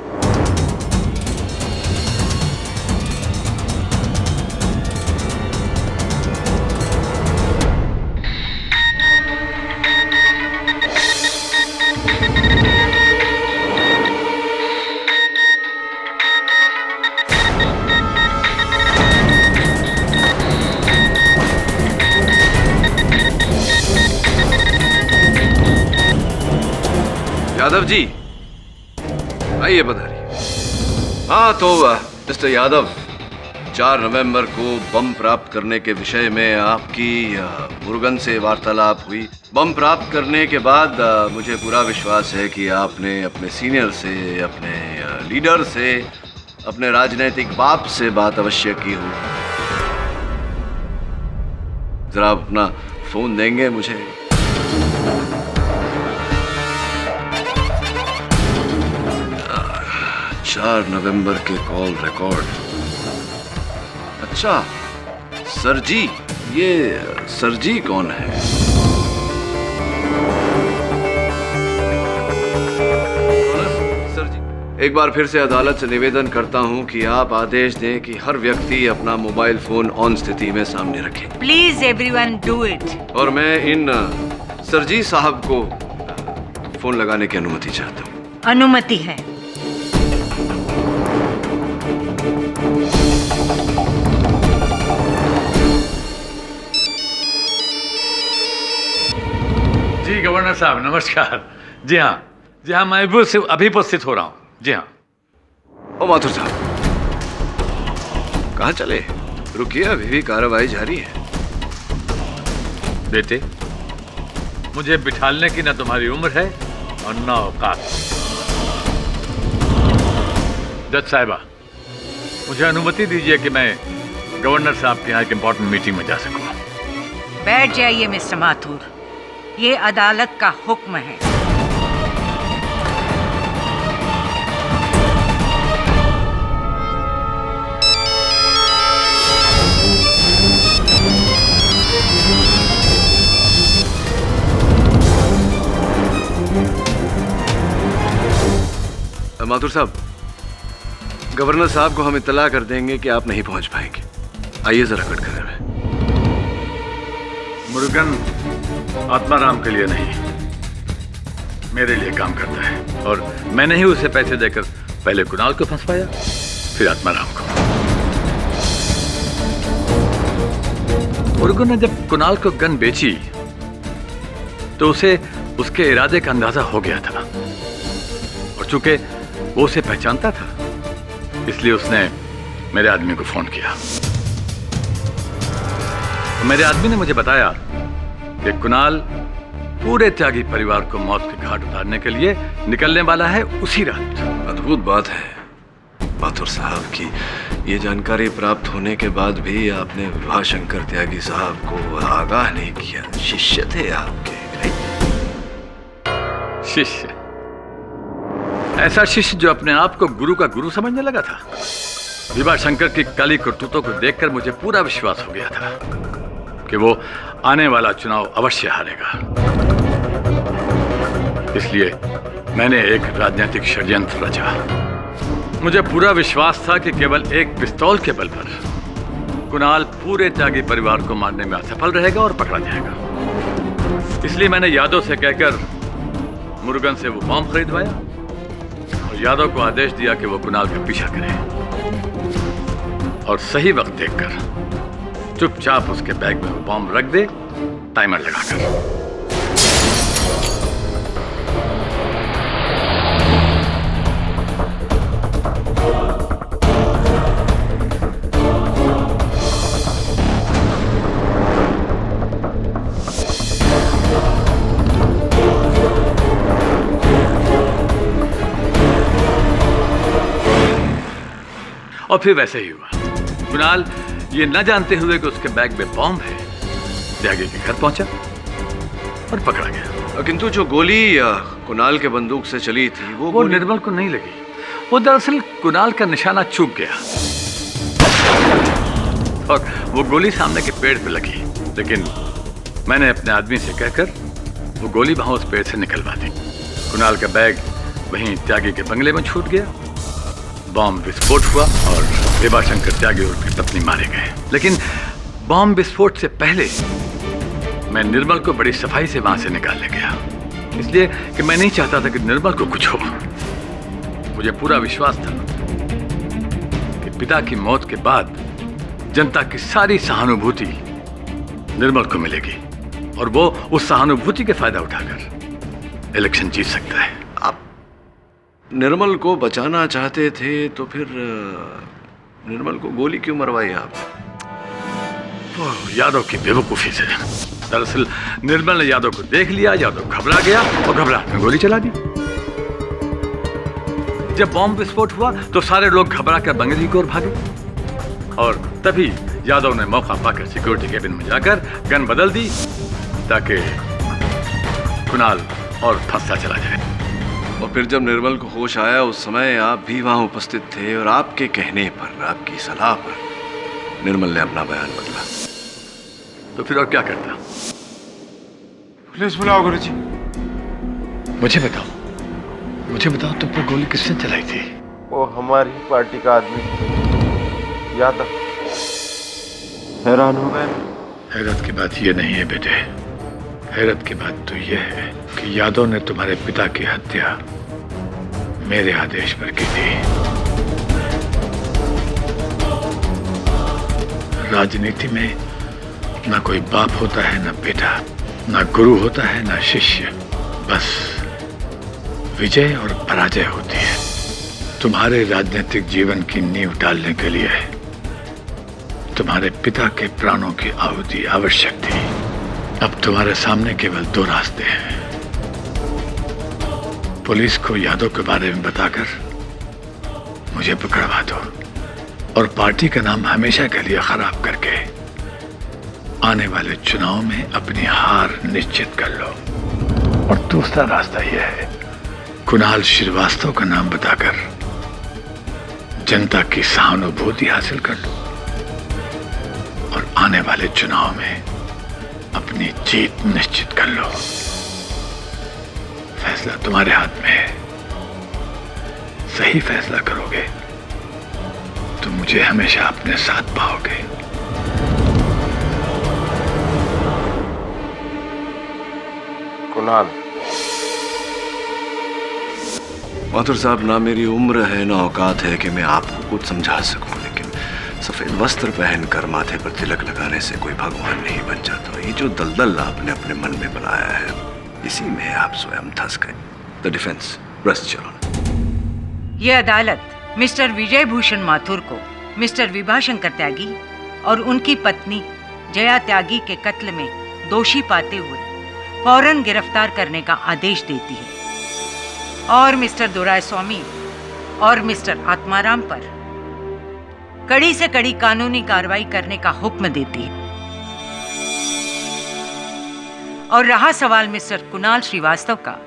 यादव जी आइए, बधाई। हाँ तो मिस्टर यादव, 4 नवंबर को बम प्राप्त करने के विषय में आपकी मुरुगन से वार्तालाप हुई। बम प्राप्त करने के बाद मुझे पूरा विश्वास है कि आपने अपने सीनियर से, अपने लीडर से, अपने राजनीतिक बाप से बात अवश्य की हो। जरा आप अपना फोन देंगे मुझे? 4 नवंबर के कॉल रिकॉर्ड। अच्छा, सरजी, ये सरजी कौन है? सरजी, एक बार फिर से अदालत से निवेदन करता हूं कि आप आदेश दें कि हर व्यक्ति अपना मोबाइल फोन ऑन स्थिति में सामने रखे। Please everyone do it. और मैं इन सरजी साहब को फोन लगाने की अनुमति चाहता हूं। अनुमति है। जी गवर्नर साहब नमस्कार। जी हाँ, मैं अभी उपस्थित हो रहा हूँ। जी हाँ। ओ माथुर साहब, कहाँ चले? रुकिए, अभी भी कार्रवाई जारी है। बेटे, मुझे बिठालने की ना तुम्हारी उम्र है और ना औकात। जज साहिबा, मुझे अनुमति दीजिए कि मैं गवर्नर साहब के यहाँ एक इंपॉर्टेंट मीटिंग में जा सकूँ। बैठ जाइए मिस्टर माथुर, ये अदालत का हुक्म है। माथुर साहब, गवर्नर साहब को हम इत्तला कर देंगे कि आप नहीं पहुंच पाएंगे। आइए जरा कटघरे में। मुरुगन आत्माराम के लिए नहीं, मेरे लिए काम करता है, और मैंने ही उसे पैसे देकर पहले कुणाल को फंसवाया, फिर आत्माराम को। मुरुगन ने जब कुणाल को गन बेची तो उसे उसके इरादे का अंदाजा हो गया था, और चूंकि वो उसे पहचानता था इसलिए उसने मेरे आदमी को फोन किया। तो मेरे आदमी ने मुझे बताया कि कुणाल पूरे त्यागी परिवार को मौत के घाट उतारने के लिए निकलने वाला है उसी रात। अद्भुत बात है माथुर साहब की ये जानकारी प्राप्त होने के बाद भी आपने विभा शंकर त्यागी साहब को आगाह नहीं किया। शिष्य थे आपके, नहीं? शिष्य? ऐसा शिष्य जो अपने आप को गुरु का गुरु समझने लगा था। विभा शंकर की काली करतूतों को देखकर मुझे पूरा विश्वास हो गया था कि वो आने वाला चुनाव अवश्य हारेगा। इसलिए मैंने एक राजनीतिक षड्यंत्र रचा। मुझे पूरा विश्वास था कि केवल एक पिस्तौल के बल पर कुणाल पूरे त्यागी परिवार को मारने में असफल रहेगा और पकड़ा जाएगा। इसलिए मैंने यादव से कहकर मुरुगन से वो बम खरीदवाया और यादव को आदेश दिया कि वो कुणाल का पीछा करे, और सही वक्त देखकर चुपचाप उसके बैग में वो बम रख दे, टाइमर लगाकर। और फिर वैसे ही हुआ। कुणाल ये न जानते हुए कि उसके बैग में बॉम्ब है, त्यागी के घर पहुंचा और पकड़ा गया। किंतु जो गोली कुणाल के बंदूक से चली थी वो निर्मल को नहीं लगी। वो दरअसल कुणाल का निशाना चूक गया और वो गोली सामने के पेड़ पे लगी, लेकिन मैंने अपने आदमी से कहकर वो गोली वहां उस पेड़ से निकलवा दी। कुणाल का बैग वहीं त्यागी के बंगले में छूट गया, बॉम्ब विस्फोट हुआ और विभाशंकर त्यागी और उसकी पत्नी मारे गए। लेकिन बॉम्ब विस्फोट से पहले मैं निर्मल को बड़ी सफाई से वहां से निकालने गया, इसलिए कि मैं नहीं चाहता था कि निर्मल को कुछ हो। मुझे पूरा विश्वास था कि पिता की मौत के बाद जनता की सारी सहानुभूति निर्मल को मिलेगी और वो उस सहानुभूति के फायदा उठाकर इलेक्शन जीत सकता है। आप निर्मल को बचाना चाहते थे तो फिर निर्मल को गोली क्यों मरवाई आप? वो यादव की बेवकूफी से। दरअसल निर्मल ने यादव को देख लिया, यादव घबरा गया और घबराहट में गोली चला दी। जब बॉम्ब विस्फोट हुआ तो सारे लोग घबरा कर बंगले की ओर भागे और तभी यादव ने मौका पाकर सिक्योरिटी केबिन में जाकर गन बदल दी ताकि कुणाल और फंसता चला जाए। और फिर जब निर्मल को होश आया उस समय आप भी वहां उपस्थित थे और आपके कहने पर, आपकी सलाह पर निर्मल ने अपना बयान बदला। तो फिर और क्या करता? पुलिस बुलाओ गुरुजी। मुझे बताओ तुम पर गोली किसने चलाई थी? वो हमारी पार्टी का आदमी यादव। हैरान हो गए? हैरत की बात ये नहीं है बेटे, हैरत की बात तो यह है कि यादव ने तुम्हारे पिता की हत्या मेरे आदेश पर की थी। राजनीति में ना कोई बाप होता है ना बेटा, ना गुरु होता है ना शिष्य, बस विजय और पराजय होती है। तुम्हारे राजनीतिक जीवन की नींव डालने के लिए तुम्हारे पिता के प्राणों की आहुति आवश्यक थी। अब तुम्हारे सामने केवल दो रास्ते हैं। पुलिस को यादव के बारे में बताकर मुझे पकड़वा दो और पार्टी का नाम हमेशा के लिए खराब करके आने वाले चुनाव में अपनी हार निश्चित कर लो। और दूसरा रास्ता यह है, कुणाल श्रीवास्तव का नाम बताकर जनता की सहानुभूति हासिल कर लो और आने वाले चुनाव में अपनी जीत निश्चित कर लो। फैसला तुम्हारे हाथ में है। सही फैसला करोगे तो मुझे हमेशा अपने साथ पाओगे। कुणाल। माथुर साहब, ना मेरी उम्र है ना औकात है कि मैं आपको कुछ समझा सकूं, लेकिन सफेद वस्त्र पहनकर माथे पर तिलक लगाने से कोई भगवान नहीं बन जाता। ये जो दलदल आपने अपने मन में बनाया है, इसी में आप स्वयं धंस गए। द डिफेंस, रेस्ट चलो। ये अदालत मिस्टर विजय भूषण माथुर को मिस्टर विभाशंकर त्यागी और उनकी पत्नी जया त्यागी के कत्ल में दोषी पाते हुए फौरन गिरफ्तार करने का आदेश देती है और मिस्टर दोरायस्वामी और मिस्टर आत्माराम पर कड़ी से कड़ी कानूनी कार्रवाई करने का हुक्म देती है। और रहा सवाल मिस्टर कुणाल श्रीवास्तव का,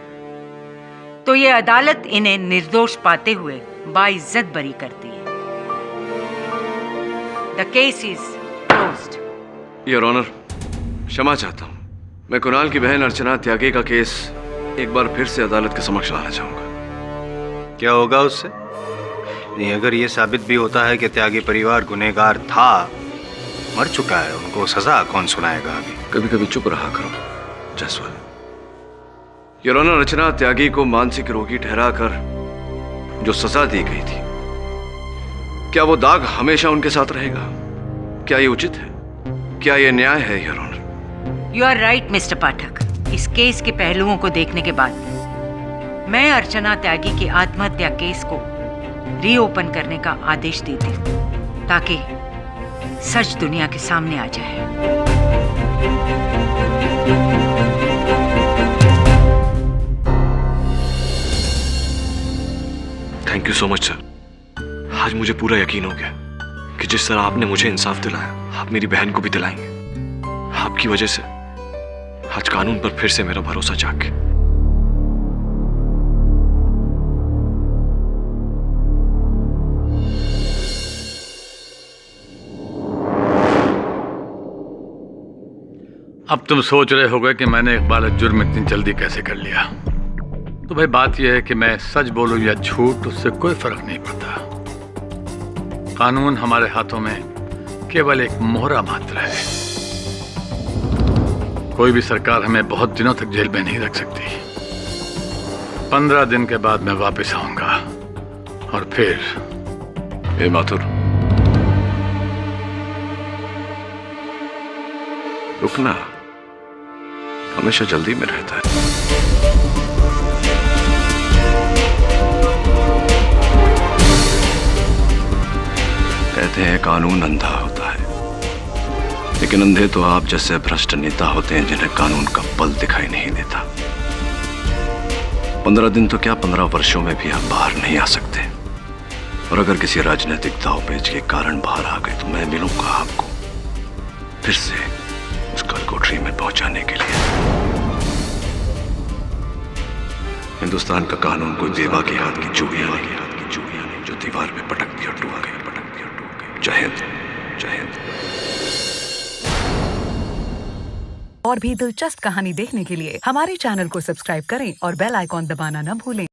तो ये अदालत इन्हें निर्दोष पाते हुए बाइज्जत बरी करती है। The case is closed. Your honour, क्षमा चाहता हूं। मैं कुणाल की बहन अर्चना त्यागी का केस एक बार फिर से अदालत के समक्ष लाना चाहूंगा। क्या होगा उससे? नहीं, अगर ये साबित भी होता है कि त्यागी परिवार गुनहगार था, मर चुका है, उनको सजा कौन सुनाएगा आगे? कभी कभी चुप रहा करो जायसवाल। योर ऑनर, अर्चना त्यागी को मानसिक रोगी ठहराकर जो सजा दी गई थी, क्या वो दाग हमेशा उनके साथ रहेगा? क्या ये उचित है? क्या ये न्याय है your honour? You are right mister Pathak. इस केस के पहलुओं को देखने के बाद मैं अर्चना त्यागी की आत्महत्या केस को रीओपन करने का आदेश देती हूँ ताकि सच दुनिया के सामने आ जाए। Thank you so much sir. आज मुझे पूरा यकीन हो गया कि जिस तरह आपने मुझे इंसाफ दिलाया, आप मेरी बहन को भी दिलाएंगे। आपकी वजह से आज कानून पर फिर से मेरा भरोसा जाग गया। अब तुम सोच रहे होगे कि मैंने इकबाल जुर्म इतनी जल्दी कैसे कर लिया। तो भाई बात यह है कि मैं सच बोलूं या झूठ, उससे कोई फर्क नहीं पड़ता। कानून हमारे हाथों में केवल एक मोहरा मात्र है। कोई भी सरकार हमें बहुत दिनों तक जेल में नहीं रख सकती। 15 दिन के बाद मैं वापस आऊंगा और फिर ए माथुर, रुकना हमेशा जल्दी में रहता है। कहते हैं कानून अंधा होता है, लेकिन अंधे तो आप जैसे भ्रष्ट नेता होते हैं जिन्हें कानून का बल दिखाई नहीं देता। 15 दिन तो क्या 15 वर्षों में भी हम बाहर नहीं आ सकते। और अगर किसी राजनीतिक दांवपेच के कारण बाहर आ गए तो मैं मिलूंगा आपको फिर से उस गलगोटरी में पहुंचाने के लिए। हिंदुस्तान का कानून कोई देवा के हाथ की चूड़ियां नहीं जो दीवार पे पटक दिया टूट गई। जय हिंद, जय हिंद। और भी दिलचस्प कहानी देखने के लिए हमारे चैनल को सब्सक्राइब करें और बेल आइकॉन दबाना न भूलें।